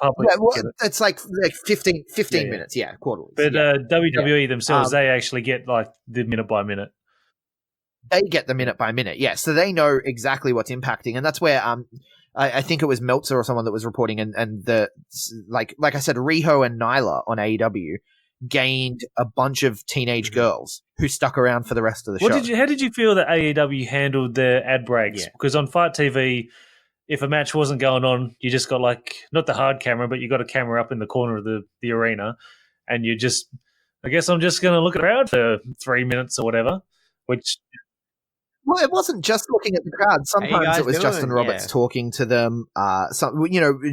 public. Yeah, well, it's like 15 minutes, quarterlies. But WWE themselves, they actually get like the minute by minute. They get the minute by minute, yeah. So they know exactly what's impacting, and that's where I think it was Meltzer or someone that was reporting, and the like I said, Riho and Nyla on AEW gained a bunch of teenage girls who stuck around for the rest of the show. How did you feel that AEW handled their ad breaks? Yeah. Because on Fight TV, if a match wasn't going on, you just got like not the hard camera, but you got a camera up in the corner of the arena, and you just, I guess I'm just going to look around for 3 minutes or whatever, which. Well, it wasn't just looking at the crowd. Sometimes it was Justin Roberts talking to them.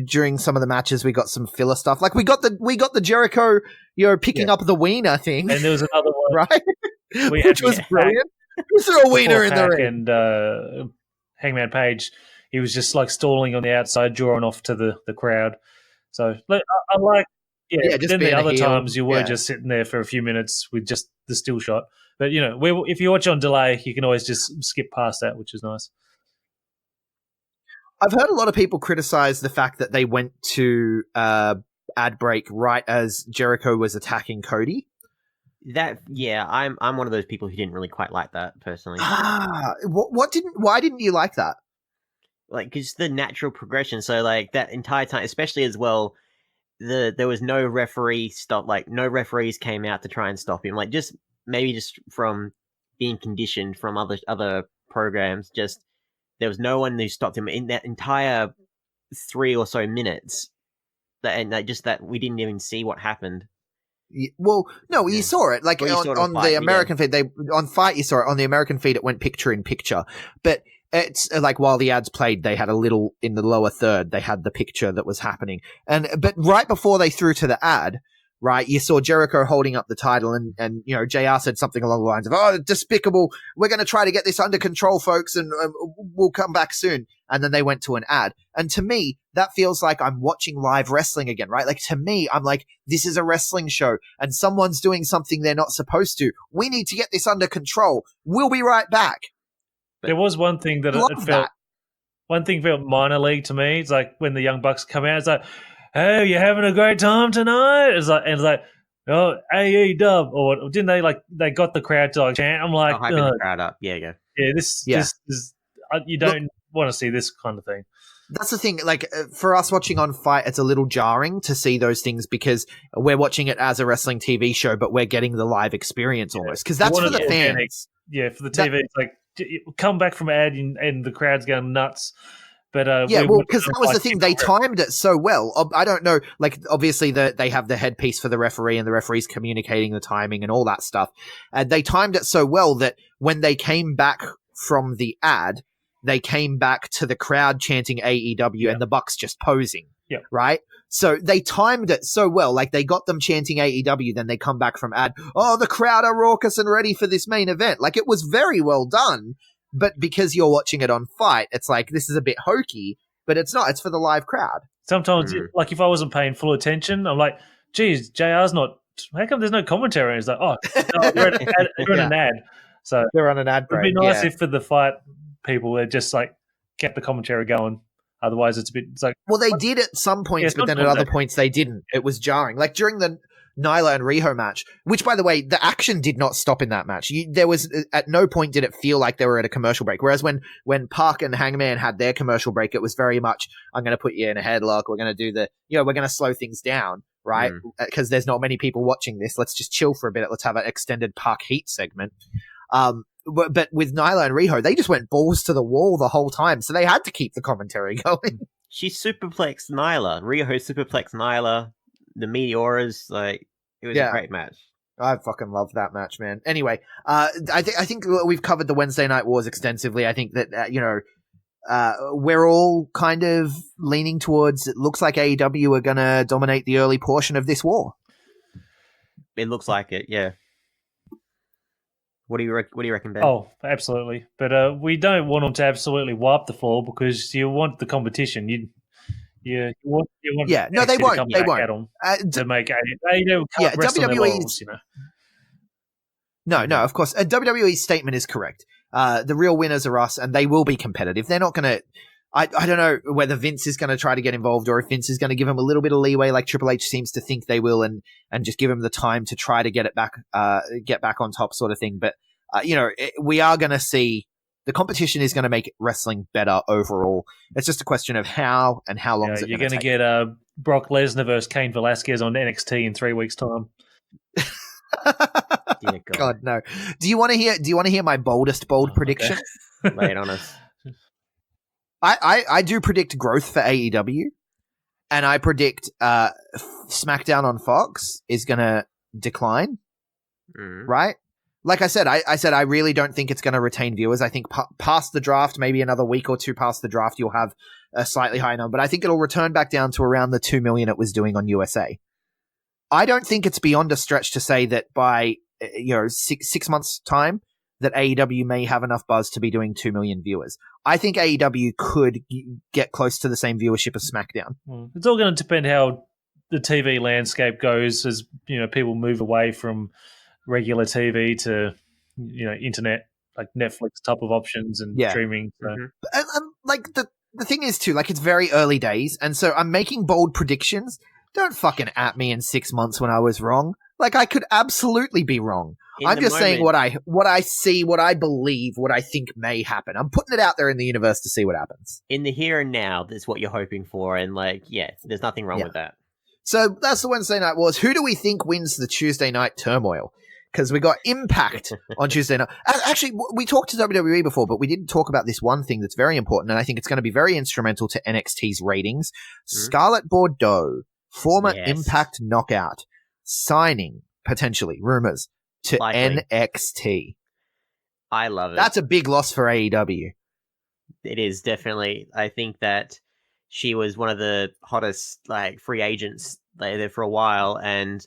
During some of the matches, we got some filler stuff. Like we got the Jericho, picking up the wiener thing. And there was another one, right? Which was brilliant. He threw a wiener in the ring. And Hangman Page, he was just like stalling on the outside, drawing off to the crowd. So I like, just then the other times you were just sitting there for a few minutes with just the still shot. But, if you watch on delay, you can always just skip past that, which is nice. I've heard a lot of people criticize the fact that they went to ad break right as Jericho was attacking Cody. I'm one of those people who didn't really quite like that personally. Why didn't you like that? Like, because the natural progression. So, like, that entire time, especially as well, there was no referee stop. Like, no referees came out to try and stop him. Like, maybe just from being conditioned from other programs, just there was no one who stopped him in that entire 3 or so minutes. That we didn't even see what happened. Well, no, you saw it. Like on the American feed, on Fight you saw it. On the American feed, it went picture in picture. But it's like while the ads played, they had a little in the lower third. They had the picture that was happening, but right before they threw to the ad. Right, you saw Jericho holding up the title, and JR said something along the lines of, "Oh, despicable! We're going to try to get this under control, folks, and we'll come back soon." And then they went to an ad, and to me, that feels like I'm watching live wrestling again, right? Like to me, I'm like, this is a wrestling show, and someone's doing something they're not supposed to. We need to get this under control. We'll be right back. There was one thing that it felt. One thing felt minor league to me. It's like when the Young Bucks come out, it's like, "Hey, you having a great time tonight?" It's like, "Oh, AEW," or didn't they they got the crowd to chant? I'm like, hyping the crowd up. Yeah, this is you don't want to see this kind of thing. That's the thing. Like for us watching on Fight, it's a little jarring to see those things because we're watching it as a wrestling TV show, but we're getting the live experience almost because that's for the fans. Yeah, for the TV, it's like come back from ad and the crowd's going nuts. But because that was the thing. They timed it so well. I don't know. Like, obviously, they have the headpiece for the referee, and the referee's communicating the timing and all that stuff. And they timed it so well that when they came back from the ad, they came back to the crowd chanting AEW and the Bucks just posing. Yeah. Right. So they timed it so well. Like they got them chanting AEW, then they come back from ad. Oh, the crowd are raucous and ready for this main event. Like it was very well done. but because you're watching it on Fight, it's like, this is a bit hokey, but it's not. It's for the live crowd. Sometimes, like if I wasn't paying full attention, I'm like, geez, JR's not, how come there's no commentary? And it's like, oh, no, you're in an ad. So They're on an ad break. it'd be nice if for the Fight people, they just like kept the commentary going. Otherwise, it's like. Well, they did at some points, but then at other points they didn't. It was jarring. Like during the Nyla and Riho match, which, by the way, the action did not stop in that match. There was at no point did it feel like they were at a commercial break. Whereas when Park and Hangman had their commercial break, it was very much, I'm going to put you in a headlock. We're going to do we're going to slow things down, right? Because there's not many people watching this. Let's just chill for a bit. Let's have an extended Park Heat segment. But with Nyla and Riho, they just went balls to the wall the whole time, so they had to keep the commentary going. She superplexed Nyla. Riho superplexed Nyla. The Meteoras, like, it was a great match. I fucking love that match, man. Anyway, I think we've covered the Wednesday Night Wars extensively. I think that we're all kind of leaning towards. It looks like AEW are going to dominate the early portion of this war. It looks like it, yeah. What do you reckon, Ben? Oh, absolutely. But we don't want them to absolutely wipe the floor because you want the competition. You want no, they won't. They won't. To make WWE's, No, of course. WWE's statement is correct. The real winners are us, and they will be competitive. They're not going to. I don't know whether Vince is going to try to get involved or if Vince is going to give him a little bit of leeway, like Triple H seems to think they will, and just give him the time to try to get back on top, sort of thing. But we are going to see the competition is going to make wrestling better overall. It's just a question of how and how long. You're going to get Brock Lesnar versus Cain Velasquez on NXT in 3 weeks' time. God no! Do you want to hear my bold prediction? Okay. Lay it on us. I do predict growth for AEW, and I predict SmackDown on Fox is going to decline, right? Like I said, I really don't think it's going to retain viewers. I think past the draft, maybe another week or two past the draft, you'll have a slightly higher number, but I think it'll return back down to around the 2 million it was doing on USA. I don't think it's beyond a stretch to say that by 6 months' time, that AEW may have enough buzz to be doing 2 million viewers. I think AEW could get close to the same viewership as SmackDown. It's all going to depend how the TV landscape goes as people move away from regular TV to internet, like Netflix type of options and streaming. So. And like the thing is too, like it's very early days, and so I'm making bold predictions. Don't fucking at me in 6 months when I was wrong. Like I could absolutely be wrong. I'm just saying what I see, what I believe, what I think may happen. I'm putting it out there in the universe to see what happens. In the here and now, that's what you're hoping for, and there's nothing wrong with that. So that's the Wednesday Night Wars. Who do we think wins the Tuesday Night Turmoil? Because we got Impact on Tuesday night. Actually, we talked to WWE before, but we didn't talk about this one thing that's very important, and I think it's going to be very instrumental to NXT's ratings. Scarlett Bordeaux, former Impact Knockout, signing, potentially, rumors, to NXT. I love it. That's a big loss for AEW. It is, definitely. I think that she was one of the hottest free agents there for a while, and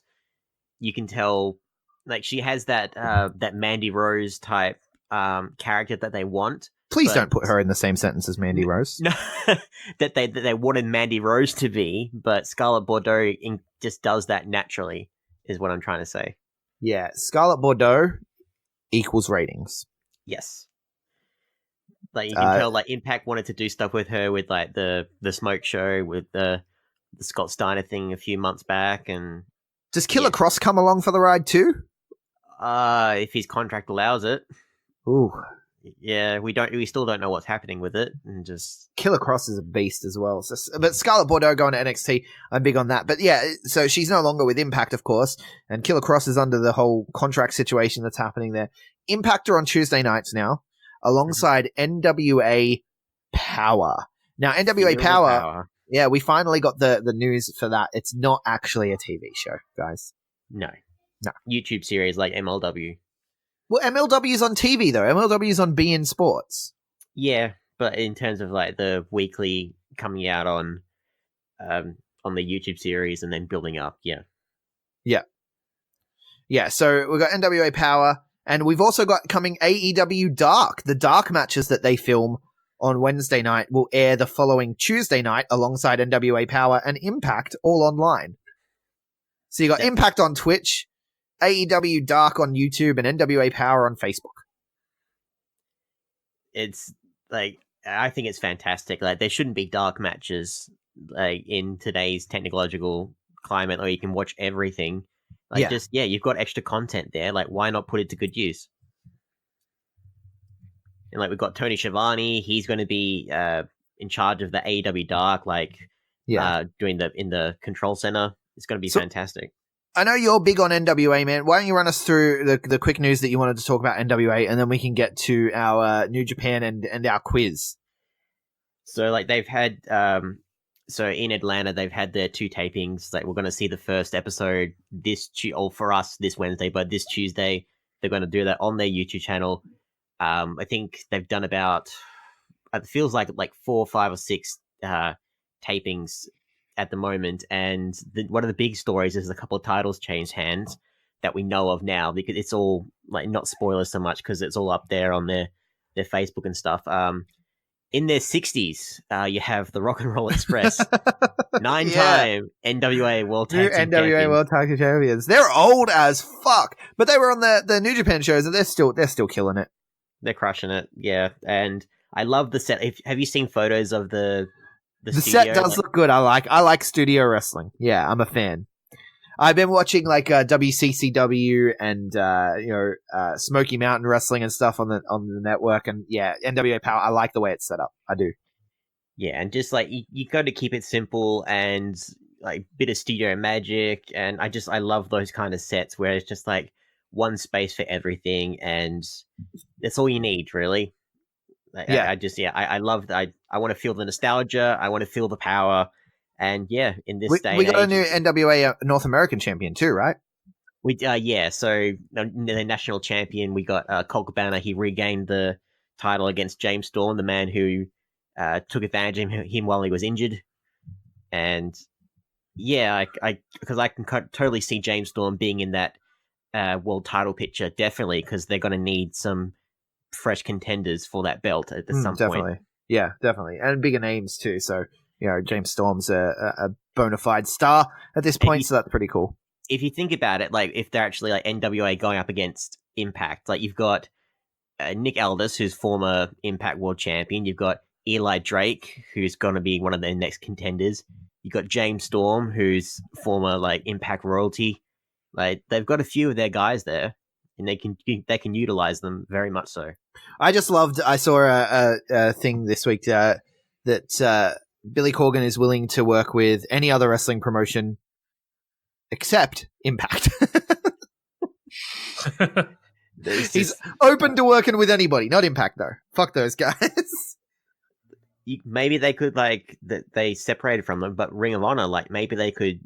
you can tell she has that Mandy Rose type character that they want. Please don't put her in the same sentence as Mandy Rose. No, that they wanted Mandy Rose to be, but Scarlett Bordeaux just does that naturally, is what I'm trying to say. Yeah, Scarlett Bordeaux equals ratings. Yes. You can tell Impact wanted to do stuff with her with the smoke show with the Scott Steiner thing a few months back. And does Killer Cross come along for the ride too? If his contract allows it. Ooh. Yeah, we still don't know what's happening with it, and just Killer Cross is a beast as well. So, but Scarlett Bordeaux going to NXT, I'm big on that. But yeah, so she's no longer with Impact, of course, and Killer Cross is under the whole contract situation that's happening there. Impact are on Tuesday nights now, alongside NWA Power. Now, NWA Power, yeah, we finally got the news for that. It's not actually a TV show, guys. No. YouTube series like MLW. Well, MLW is on TV, though. MLW is on beIN Sports. Yeah, but in terms of the weekly coming out on the YouTube series and then building up, yeah. So we've got NWA Power. And we've also got coming AEW Dark. The Dark matches that they film on Wednesday night will air the following Tuesday night alongside NWA Power and Impact all online. So you got Impact on Twitch, AEW Dark on YouTube, and NWA Power on Facebook. It's like, I think it's fantastic. Like, there shouldn't be dark matches like in today's technological climate, or you can watch everything. Like, you've got extra content there. Like, why not put it to good use? And like, we've got Tony Schiavone. He's going to be in charge of the AEW Dark, doing in the control center. It's going to be fantastic. I know you're big on NWA, man. Why don't you run us through the quick news that you wanted to talk about NWA, and then we can get to our New Japan and our quiz. So, like, they've had so in Atlanta, they've had their 2 tapings. Like, we're going to see the first episode for us this Wednesday, but this Tuesday they're going to do that on their YouTube channel. I think they've done about, it feels like 4, 5, or 6 tapings at the moment, and one of the big stories is a couple of titles changed hands that we know of now, because it's all, like, not spoilers so much because it's all up there on their Facebook and stuff. In their 60s, you have the Rock and Roll Express, 9-time NWA World Tag Team NWA Champions. World Tag Team Champions. They're old as fuck, but they were on the New Japan shows, and they're still killing it. They're crushing it, yeah. And I love the set. Have you seen photos of the The studio? set does look good. I like studio wrestling. Yeah, I'm a fan. I've been watching WCCW and Smoky Mountain Wrestling and stuff on the network, and yeah, NWA Power. I like the way it's set up. I do. Yeah, and just like you got to keep it simple and like bit of studio magic, and I love those kind of sets where it's just like one space for everything, and that's all you need, really. I love that. I want to feel the nostalgia. I want to feel the power. And yeah, in this day, we got a new NWA North American champion too, right? So the national champion, we got Colt Cabana. He regained the title against James Storm, the man who took advantage of him while he was injured. And yeah, because I can totally see James Storm being in that world title picture, definitely, because they're going to need some fresh contenders for that belt at some point. Yeah, definitely, and bigger names too. So James Storm's a bona fide star at this point, so that's pretty cool. If you think about it, like if they're actually like NWA going up against Impact, like you've got Nick Aldis, who's former Impact World Champion. You've got Eli Drake, who's going to be one of their next contenders. You've got James Storm, who's former like Impact royalty. Like they've got a few of their guys there, and they can utilize them very much so. I saw a thing this week that Billy Corgan is willing to work with any other wrestling promotion except Impact. He's open to working with anybody, not Impact though. Fuck those guys. Maybe they could they separated from them, but Ring of Honor, maybe they could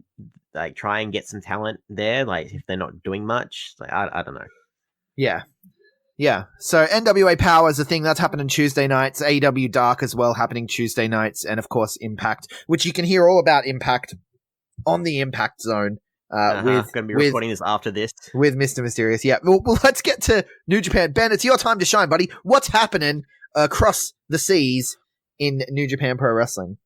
try and get some talent there, if they're not doing much. I don't know. Yeah. So NWA Power is a thing that's happening Tuesday nights. AEW Dark as well happening Tuesday nights, and of course Impact, which you can hear all about Impact on the Impact Zone. I'm going to be recording this after this with Mr. Mysterious. Yeah. Well, let's get to New Japan. Ben, it's your time to shine, buddy. What's happening across the seas in New Japan Pro Wrestling?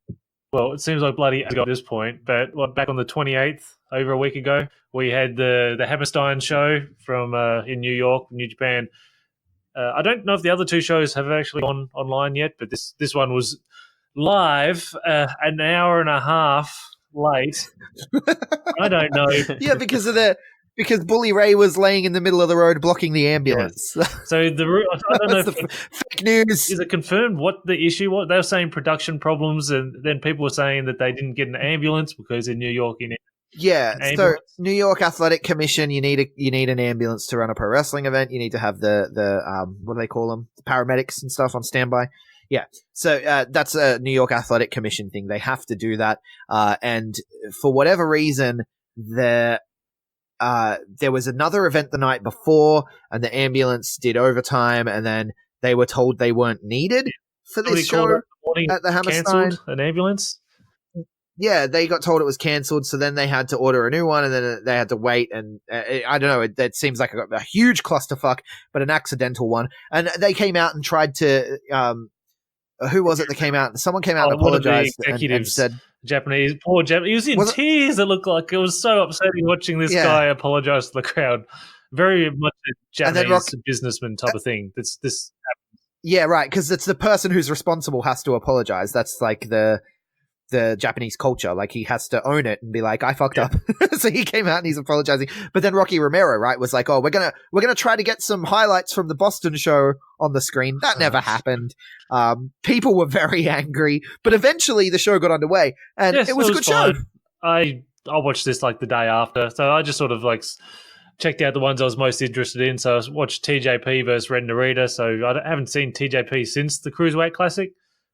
Well, it seems like bloody got this point, but back on the 28th, over a week ago, we had the Hammerstein show from in New York, New Japan. I don't know if the other two shows have actually gone online yet, but this one was live an hour and a half late. I don't know. Yeah, because Bully Ray was laying in the middle of the road blocking the ambulance. Yeah. So I don't know if fake news. Is it confirmed what the issue was? They were saying production problems, and then people were saying that they didn't get an ambulance because in New York you need so New York Athletic Commission, you need an ambulance to run a pro wrestling event. You need to have the what do they call them? The paramedics and stuff on standby. Yeah, so that's a New York Athletic Commission thing. They have to do that, and for whatever reason, there was another event the night before, and the ambulance did overtime, and then they were told they weren't needed for this show at the Hammerstein. An ambulance? yeah, they got told it was cancelled, so then they had to order a new one, and then they had to wait. And I don't know, it seems like a huge clusterfuck, but an accidental one. And they came out and tried to. Who was it that came out? Someone came out and apologized and said, Japanese, poor Japanese. He was in tears. It looked like it was so upsetting watching this guy apologize to the crowd. Very much a Japanese businessman type of thing. This. Yeah, right. Because it's the person who's responsible has to apologize. That's like the Japanese culture. Like, he has to own it and be like, I fucked up. So he came out and he's apologizing. But then Rocky Romero, right, was like, oh, we're gonna try to get some highlights from the Boston show on the screen. That never happened. People were very angry, but eventually the show got underway, and it was a good show. I watched this like the day after, so I just sort of like checked out the ones I was most interested in. So I watched TJP versus Red Narita. So I haven't seen TJP since the Cruiserweight Classic.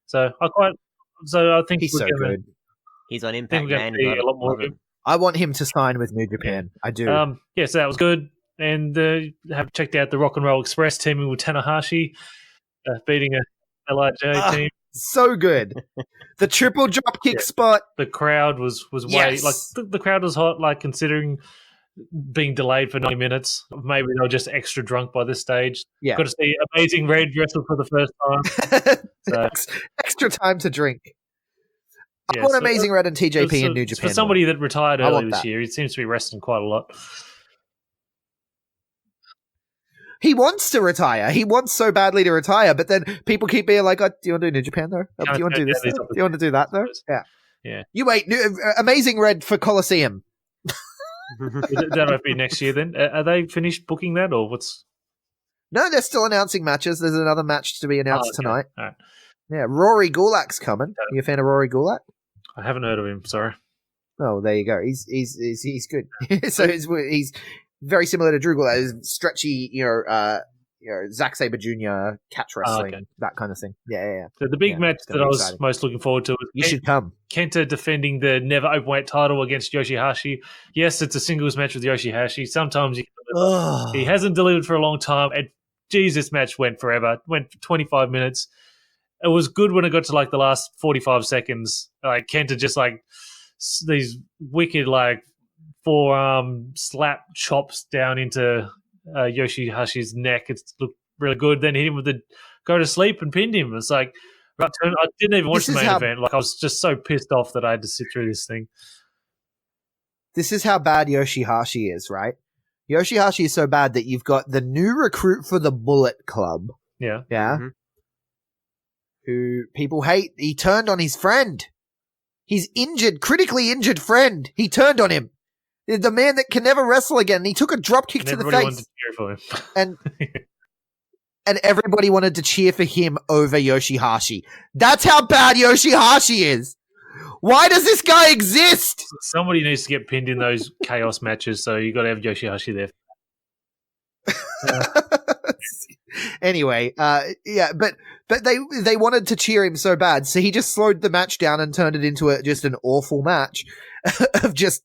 So I think he's so good. He's on Impact, man. A lot more of him. I want him to sign with New Japan. I do. So that was good. And have checked out the Rock and Roll Express teaming with Tanahashi, beating a LIJ team. So good. The triple drop kick spot. The crowd was way like the crowd was hot. Like, considering being delayed for 90 minutes, maybe they were just extra drunk by this stage. Yeah, got to see Amazing Red wrestle for the first time. Extra time to drink. I want Amazing Red and TJP in New Japan. For somebody that retired early this year, he seems to be wrestling quite a lot. He wants to retire. He wants so badly to retire, but then people keep being like, oh, do you want to do New Japan, though? Do you want to do this, though? Do you want to do that, though? Yeah. You wait. Amazing Red for Coliseum. That might be next year then. Are they finished booking that, or what's... No, they're still announcing matches. There's another match to be announced tonight. All right. Yeah, Rory Gulak's coming. Are you a fan of Rory Gulak? I haven't heard of him, sorry. Oh, there you go. He's good. So he's very similar to Drew Gulak. He's stretchy, Zack Sabre Jr. catch wrestling, that kind of thing. Yeah. So the big match that I was most looking forward to was should come. Kenta defending the never openweight title against Yoshihashi. Yes, it's a singles match with Yoshihashi. Sometimes he hasn't delivered for a long time. And geez, this match went forever. Went for 25 minutes. It was good when it got to like the last 45 seconds. Like, Kenta just like these wicked like forearm slap chops down into Yoshihashi's neck. It looked really good. Then hit him with the go to sleep and pinned him. It's like, I didn't even watch the main event. Like, I was just so pissed off that I had to sit through this thing. This is how bad Yoshihashi is, right? Yoshihashi is so bad that you've got the new recruit for the Bullet Club. Yeah. Mm-hmm. Who people hate. He turned on his friend. His critically injured friend. He turned on him. The man that can never wrestle again. He took a drop kick to the face. Wanted to cheer for him. And everybody wanted to cheer for him over Yoshihashi. That's how bad Yoshihashi is. Why does this guy exist? Somebody needs to get pinned in those chaos matches, so you got to have Yoshihashi there. Anyway, but they wanted to cheer him so bad, so he just slowed the match down and turned it into just an awful match of just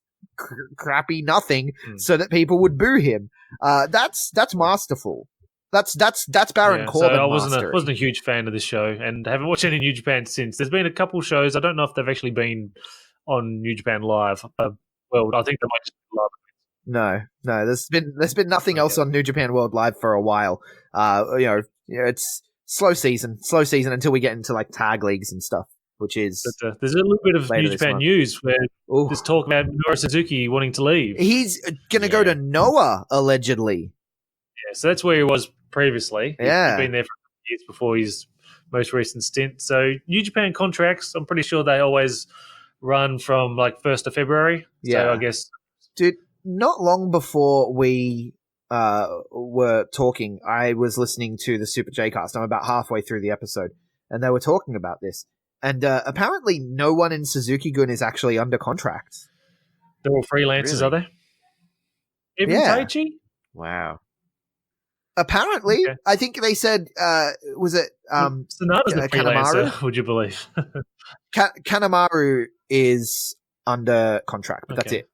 crappy nothing, so that people would boo him. That's masterful. That's Baron Corbin. So I wasn't a huge fan of this show, and haven't watched any New Japan since. There's been a couple shows. I don't know if they've actually been on New Japan Live. Well, I think they might just be live. No. There's been nothing else on New Japan World Live for a while. It's slow season until we get into like tag leagues and stuff, which is. But, there's a little bit of New Japan news where there's talk about Minoru Suzuki wanting to leave. He's going to go to Noah allegedly. Yeah, so that's where he was previously. Yeah, he's been there for years before his most recent stint. So New Japan contracts, I'm pretty sure they always run from like 1st of February. Yeah, so I guess, dude. Not long before we were talking, I was listening to the Super J-Cast. I'm about halfway through the episode, and they were talking about this. And apparently no one in Suzuki-gun is actually under contract. They're all freelancers, really? Are they? Even Taichi? Wow. Apparently. Okay. I think they said, was it Sonata's a freelancer, would you believe? Kanemaru is under contract, but that's it.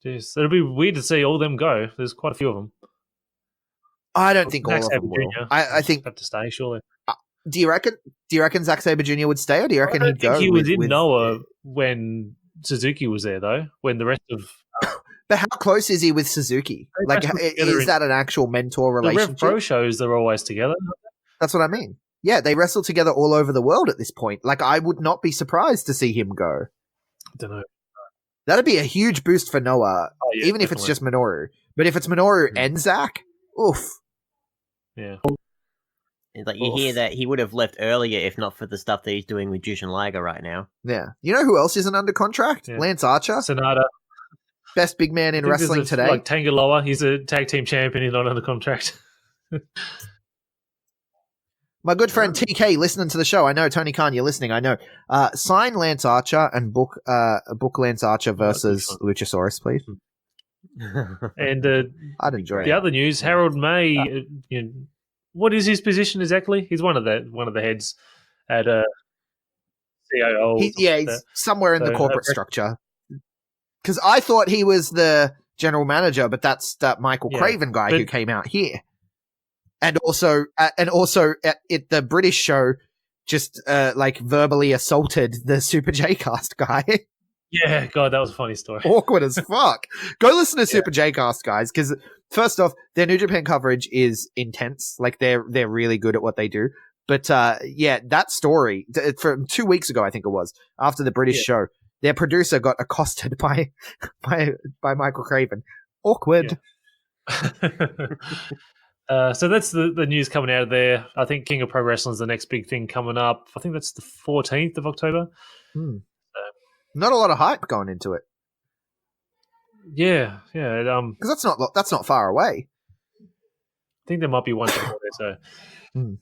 Jeez, it'll be weird to see all them go. There's quite a few of them. I don't think all of them will. I think have to stay, surely. Do you reckon Zack Sabre Jr. would stay, or do you reckon he'd go? He was in Noah when Suzuki was there, though. When the rest of But how close is he with Suzuki? Like, is that an actual mentor the Rev relationship? Pro shows, they're always together. That's what I mean. Yeah, they wrestle together all over the world at this point. Like, I would not be surprised to see him go. I don't know. That'd be a huge boost for Noah, Yeah, even if it's just Minoru. But if it's Minoru and Zack, oof. Yeah. It's like you hear that he would have left earlier if not for the stuff that he's doing with Jushin Liger right now. Yeah. You know who else isn't under contract? Yeah. Lance Archer. Sonata. Best big man in wrestling today. Like Tangaloa, he's a tag team champion. He's not under contract. My good friend TK listening to the show. I know, Tony Khan, you're listening. I know. Sign Lance Archer and book Lance Archer versus Luchasaurus, please. And I'd enjoy it. the other news: Harold May. What is his position exactly? He's one of the heads at CIO. He's somewhere in the corporate structure. Because I thought he was the general manager, but that's that Michael Craven guy who came out here. And also at the British show, just like verbally assaulted the Super J-Cast guy. Yeah, God, that was a funny story. Awkward as fuck. Go listen to Super J-Cast, guys, because first off, their New Japan coverage is intense. Like they're really good at what they do. But that story from 2 weeks ago, I think it was, after the British show, their producer got accosted by Michael Craven. Awkward. Yeah. So that's the news coming out of there. I think King of Pro Wrestling is the next big thing coming up. I think that's the 14th of October. Not a lot of hype going into it. Yeah. Because that's not far away. I think there might be one there. So,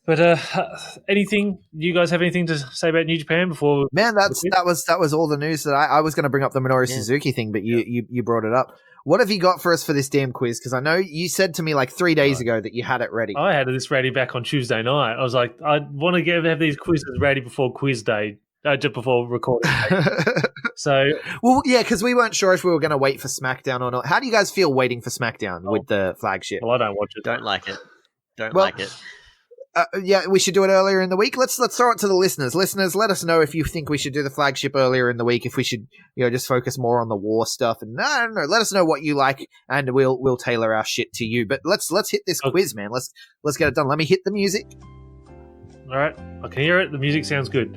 but anything? You guys have anything to say about New Japan before? Man, that was all the news that I was going to bring up the Minoru Suzuki thing, but you brought it up. What have you got for us for this damn quiz? Because I know you said to me like 3 days ago that you had it ready. I had this ready back on Tuesday night. I was like, I want to have these quizzes ready before quiz day, just before recording day. So, well, yeah, because we weren't sure if we were going to wait for SmackDown or not. How do you guys feel waiting for SmackDown with the flagship? Well, I don't watch it. Don't like it. Don't like it. Yeah, we should do it earlier in the week. Let's throw it to the listeners. Listeners, let us know if you think we should do the flagship earlier in the week. If we should, just focus more on the war stuff. And I don't know. Let us know what you like, and we'll tailor our shit to you. But let's hit this quiz, man. Let's get it done. Let me hit the music. All right, I can hear it. The music sounds good.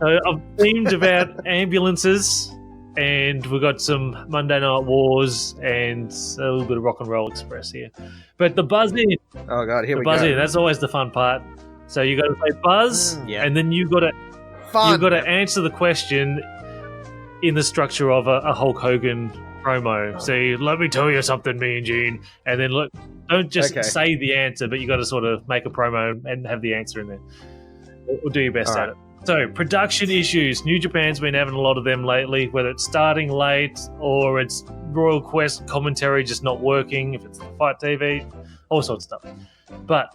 So I've themed about ambulances, and we've got some Monday Night Wars and a little bit of Rock and Roll Express here. But the buzz in. Oh God, here we go. Buzz in. That's always the fun part. So you got to say buzz, and then you got to answer the question in the structure of a Hulk Hogan promo. Say, let me tell you something, Mean Gene, and then look. Don't just say the answer, but you got to sort of make a promo and have the answer in there. Or do your best at it. So, production issues. New Japan's been having a lot of them lately, whether it's starting late or it's Royal Quest commentary just not working, if it's the Fight TV, all sorts of stuff. But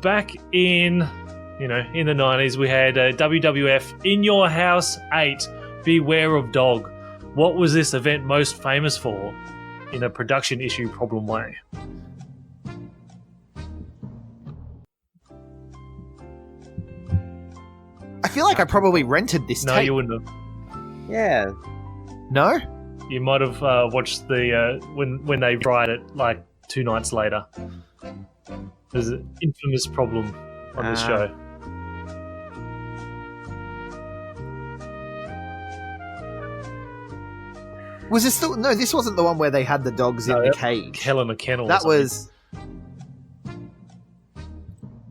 back in the 90s, we had WWF In Your House 8, Beware of Dog. What was this event most famous for in a production issue problem way? I feel like I probably rented this tape. No, you wouldn't have. Yeah. No? You might have watched the when they tried it like 2 nights later. There's an infamous problem on this show. Was this still? No, this wasn't the one where they had the dogs in the cage. Hell in a Kennel. That was.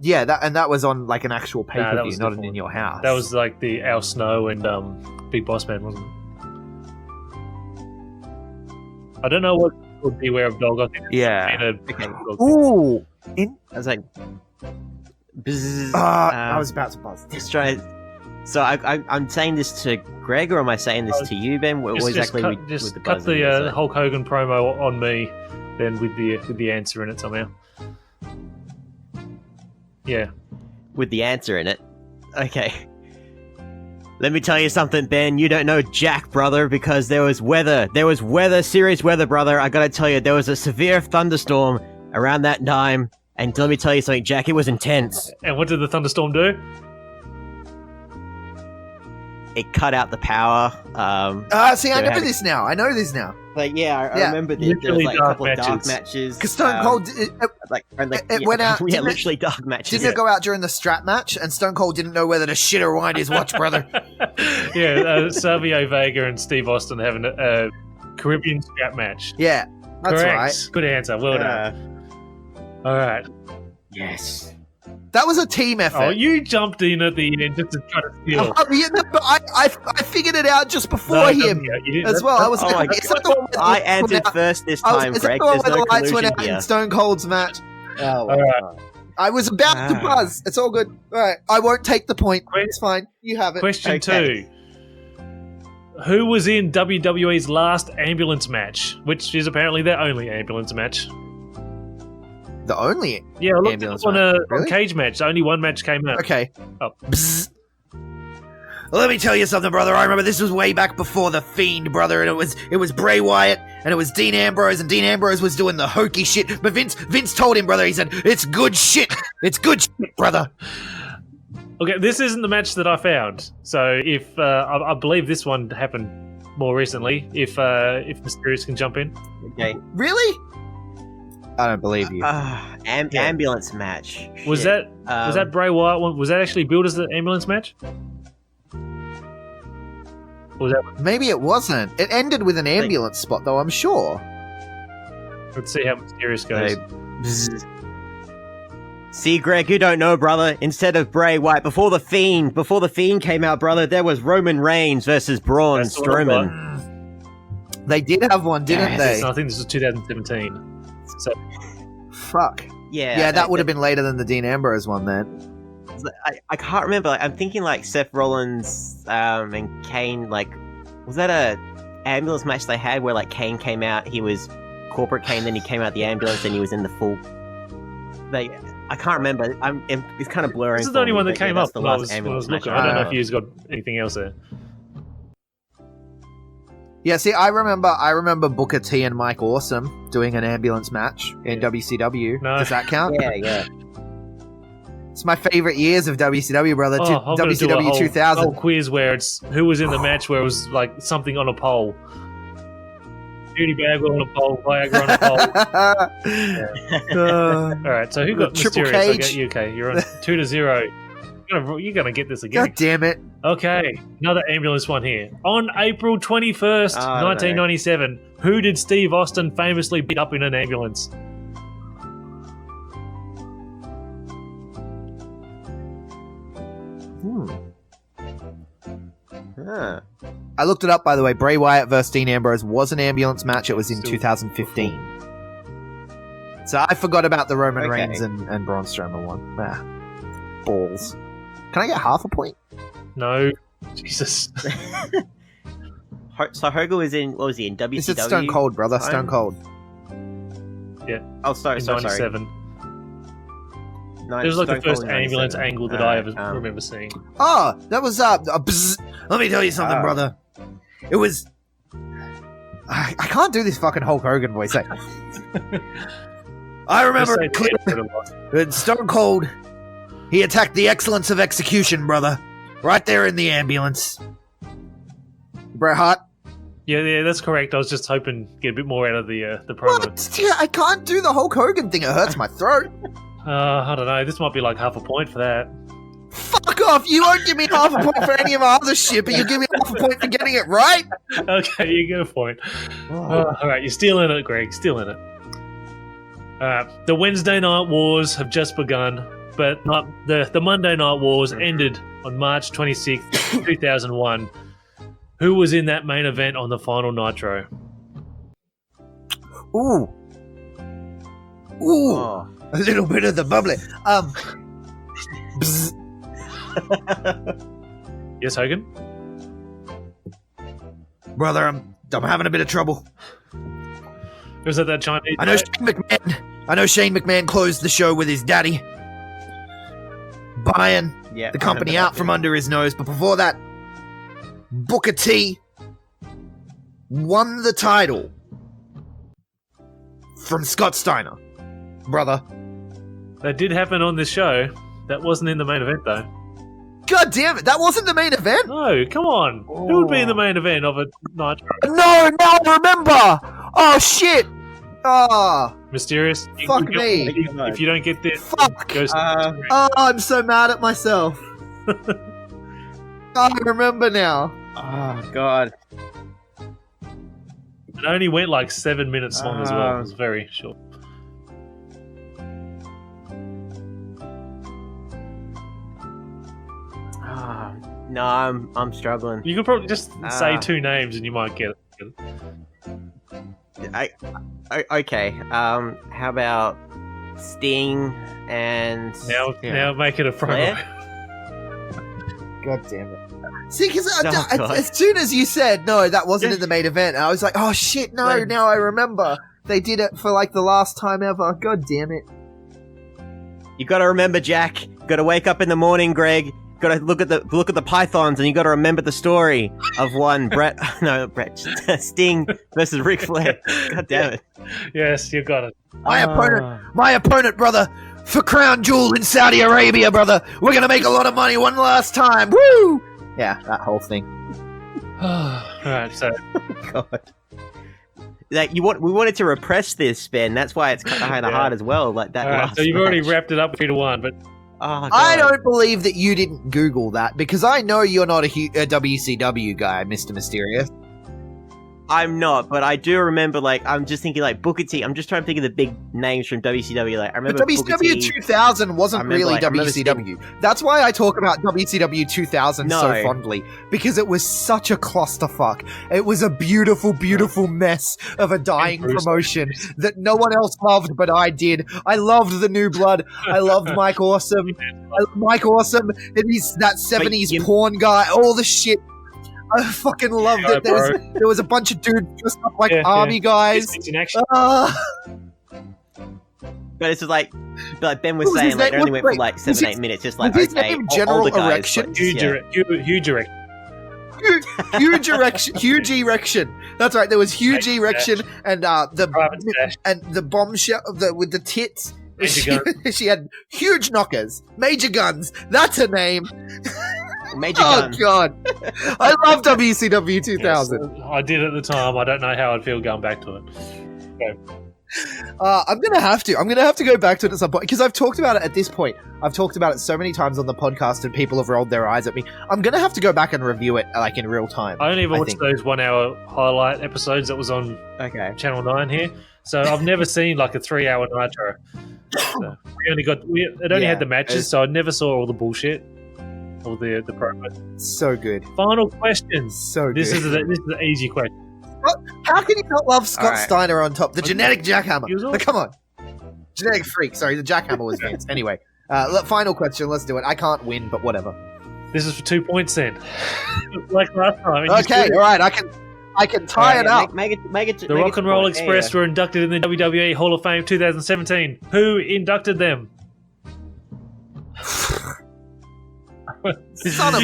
Yeah, that was on like an actual pay-per-view, not an In Your House. That was like the Al Snow and Big Boss Man, wasn't it? I don't know what would Beware of Dog. I think it's Ooh! I was like... I was about to buzz. Let's try... So I'm saying this to Greg, or am I saying this to you, Ben? What exactly with the cut buzz the Hulk Hogan promo on me, then with the answer in it somehow. Yeah. With the answer in it. Okay. Let me tell you something, Ben. You don't know Jack, brother, because there was weather. There was weather, serious weather, brother. I gotta tell you, there was a severe thunderstorm around that time. And let me tell you something, Jack, it was intense. And what did the thunderstorm do? it cut out the power. See, I know this now. I know this now. Like, yeah, I Yeah. remember there was Literally like a dark couple of dark matches. matches. Because Stone Cold, It went out- Yeah, didn't it- literally dark matches. didn't it go out during the strap match? And Stone Cold didn't know whether to shit or wind his watch, brother. Yeah, Savio Vega and Steve Austin having a Caribbean strap match. Yeah, that's Correct. right. Good answer. Well done. All right. Yes. That was a team effort. Oh, you jumped in at the end just to try to steal. Yeah, no, but I figured it out just before No, him you didn't. as well. I was Oh like, my is that the one where the I lights went answered out? first this Is time, that Greg. the one There's where no the lights went collusion out here. in Stone Cold's match? Oh, All right. I was about to buzz. It's all good. All right, I won't take the point. It's fine. You have it. Question Okay. 2. Who was in WWE's last ambulance match, which is apparently their only ambulance match? The only. Yeah, I looked Ambulance on match. a Really? cage match. Only one match came out. Okay. Oh. Bzz. Well, let me tell you something, brother. I remember this was way back before the Fiend, brother, and it was Bray Wyatt, and it was Dean Ambrose, and Dean Ambrose was doing the hokey shit. But Vince told him, brother. He said, "It's good shit. It's good shit, brother." Okay, this isn't the match that I found. So if I believe this one happened more recently. If Mysterious can jump in. Okay. Really? I don't believe you. Ambulance match. Was Shit. that Bray Wyatt one? Was that actually billed as the ambulance match? Or was that? Maybe it wasn't. It ended with an ambulance spot, though. I'm sure. Let's see how Mysterious goes. See, Greg, you don't know, brother. Instead of Bray Wyatt, before the Fiend came out, brother, there was Roman Reigns versus Braun That's what I got. Strowman. They did have one, didn't Yes. they? I think this was 2017. So Fuck. Yeah, Yeah, that would have been later than the Dean Ambrose one then. I can't remember. Like, I'm thinking like Seth Rollins and Kane. Like, was that a ambulance match they had where like Kane came out? He was corporate Kane, then he came out the ambulance, and he was in the full. Like, I can't remember. It's kind of blurring. this is the only for me, one that but yeah, came that's up the when I last was ambulance match. looking. I don't know if you've got anything else there. Yeah, see, I remember Booker T and Mike Awesome doing an ambulance match in WCW. No. Does that count? Yeah. It's my favorite years of WCW, brother. Oh, I'm gonna do a WCW whole 2000. quiz where it's who was in the match where it was like something on a pole. Judy Bagwell on a pole, Viagra on a pole. All right, so who got Triple Mysterious? I Cage. got you. Okay, you're on 2-0. You're gonna get this again. God damn it. Okay, another ambulance one here. On April 21st, Oh, no. 1997, who did Steve Austin famously beat up in an ambulance? Huh. I looked it up, by the way. Bray Wyatt versus Dean Ambrose was an ambulance match. It was in Still 2015. So I forgot about the Roman Okay. Reigns and Braun Strowman one. Balls. Can I get half a point? No, Jesus. So Hogan was in. What was he in? WCW. This is Stone Cold, brother. time? Stone Cold. Oh, sorry. In Sorry. 97. No, It was like the Stone Cold first in ambulance 97. angle that I ever Alright, remember seeing. Oh, that was bzz. Let me tell you something, Oh. brother. It was. I can't do this fucking Hulk Hogan voice. I remember Just say the N-word a lot. when Stone Cold. He attacked the excellence of execution, brother. Right there in the ambulance. Bret Hart. Yeah, that's correct. I was just hoping to get a bit more out of the promo. What? Yeah, I can't do the Hulk Hogan thing. It hurts my throat. I don't know. This might be like half a point for that. Fuck off! You won't give me half a point for any of my other shit, but you give me half a point for getting it right. Okay, you get a point. All right, you're still in it, Greg. Still in it. The Wednesday Night Wars have just begun, but not the Monday Night Wars ended on March 26th, 2001. Who was in that main event on the final Nitro? Ooh. Oh. A little bit of the bubbly. Bzz. Yes, Hogan? Brother, I'm having a bit of trouble. Was that Chinese? I know Shane McMahon closed the show with his daddy, buying Yeah. the company out from under his nose. But before that, Booker T won the title from Scott Steiner. Brother. That did happen on this show. That wasn't in the main event, though. God damn it! That wasn't the main event. No, come on. Who would be in the main event of a Nitro? No, now I remember. Oh shit. Ah, Mysterious. Fuck me. If you don't get this, fuck. goes Oh, I'm so mad at myself. I remember now. Oh god. It only went like 7 minutes long as well. It was very short. No, I'm struggling. You could probably just say two names and you might get it. Okay. How about Sting and Now make it a promo. God damn it. See, because God. as soon as you said, no, that wasn't in the main event, I was like, oh shit, no, now I remember. They did it for like the last time ever. God damn it. You gotta remember, Jack. Gotta wake up in the morning, Greg. Gotta look at the pythons, and you gotta remember the story of one Sting versus Ric Flair. God damn it. Yes, you got it. My opponent, brother, for Crown Jewel in Saudi Arabia, brother. We're gonna make a lot of money one last time. Woo! Yeah, that whole thing. Alright, so God. Like we wanted to repress this, Ben. That's why it's kind of hard as well. Like that. Alright, so you've already wrapped it up 3-1, but oh, God. I don't believe that you didn't Google that because I know you're not a WCW guy, Mr. Mysterious. I'm not, but I do remember. Like, I'm just thinking, like Booker T. I'm just trying to think of the big names from WCW. Like, I remember But WCW 2000 wasn't really WCW. That's why I talk about WCW 2000 so fondly, because it was such a clusterfuck. It was a beautiful, beautiful mess of a dying promotion that no one else loved, but I did. I loved the New Blood. I loved Mike Awesome. Mike Awesome. And he's that 70s porn guy. All the shit. I fucking loved it. There was a bunch of dudes dressed up like army guys. But it's just like Ben was saying, like, it only went for like 7-8 minutes. Just like, his name General Erection? Huge erection. Huge erection. Huge erection. That's right. There was huge erection and the bombshell with the tits. She had huge knockers, major guns. That's her name. Major gun. Oh god, I love WCW 2000. Yes, I did at the time. I don't know how I'd feel going back to it. Okay. I'm gonna have to go back to it at some point because I've talked about it at this point. I've talked about it so many times on the podcast and people have rolled their eyes at me. I'm gonna have to go back and review it like in real time. I only ever watched those 1 hour highlight episodes that was on Channel 9 here, so I've never seen like a 3 hour Nitro. So it only had the matches, so I never saw all the bullshit. All the promo. So good. Final question. So good. This is an easy question. How can you not love Scott Steiner on top? The genetic jackhammer. Come on. Genetic freak. Sorry, the jackhammer was Vince. Anyway, final question. Let's do it. I can't win, but whatever. This is for 2 points then. Like last time. Okay, all right. I can tie it up. Make it. The Rock and Roll Express were inducted in the WWE Hall of Fame 2017. Who inducted them? You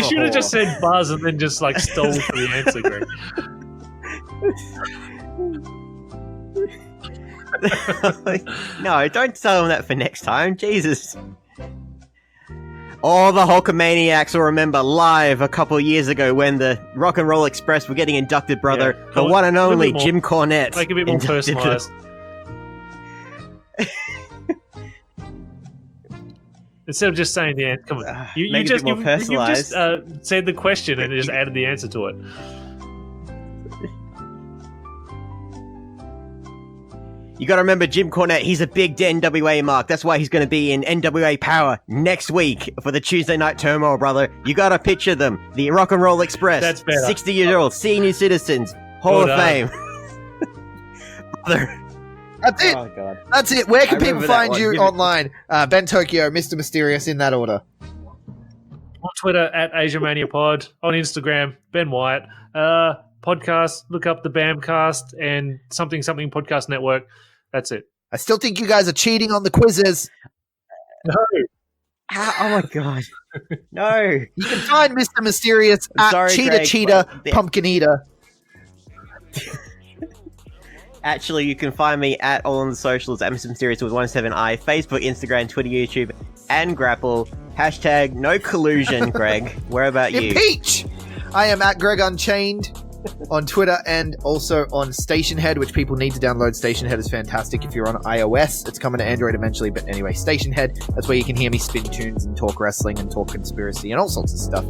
should have just said Buzz and then just like stole for the answer, Greg. No, don't tell them that for next time. Jesus. All the Hulkamaniacs will remember live a couple of years ago when the Rock and Roll Express were getting inducted, brother. Yeah, the one and only Jim Cornette. Make it a bit more personalised. Instead of just saying the answer, come on. You just said the question and just added the answer to it. You got to remember Jim Cornette. He's a big NWA mark. That's why he's going to be in NWA Power next week for the Tuesday Night Turmoil, brother. You got to picture them. The Rock and Roll Express. That's better. 60-year-old senior citizens. Hall of Fame. Brother. That's it. Oh, God. That's it. Where can people find you online? Ben Tokyo, Mr. Mysterious, in that order. On Twitter, at AsiaManiaPod. On Instagram, Ben White. Podcast, look up the Bamcast and something Podcast Network. That's it. I still think you guys are cheating on the quizzes. No. Oh, my God. No. You can find Mr. Mysterious at sorry, Cheetah Greg, Cheetah Pumpkin Eater. Actually, you can find me at all on the socials at Mr. Mysterious with 17I, Facebook, Instagram, Twitter, YouTube, and Grapple. Hashtag no collusion, Greg. Where about you? Impeach! I am at Greg Unchained on Twitter and also on Station Head, which people need to download. Station Head is fantastic if you're on iOS. It's coming to Android eventually, but anyway, Station Head, that's where you can hear me spin tunes and talk wrestling and talk conspiracy and all sorts of stuff.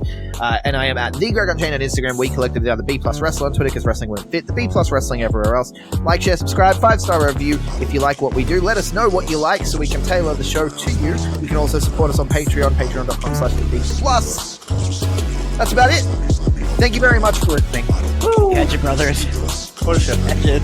And I am at The Greg Unchained on Instagram. We collectively are the B Plus Wrestler on Twitter because wrestling wouldn't fit. The B Plus Wrestling everywhere else. Like, share, subscribe, 5-star review if you like what we do. Let us know what you like so we can tailor the show to you. You can also support us on Patreon, patreon.com/TheBeastPlus. That's about it. Thank you very much for listening. Catch it, brothers. What a show. Catch it.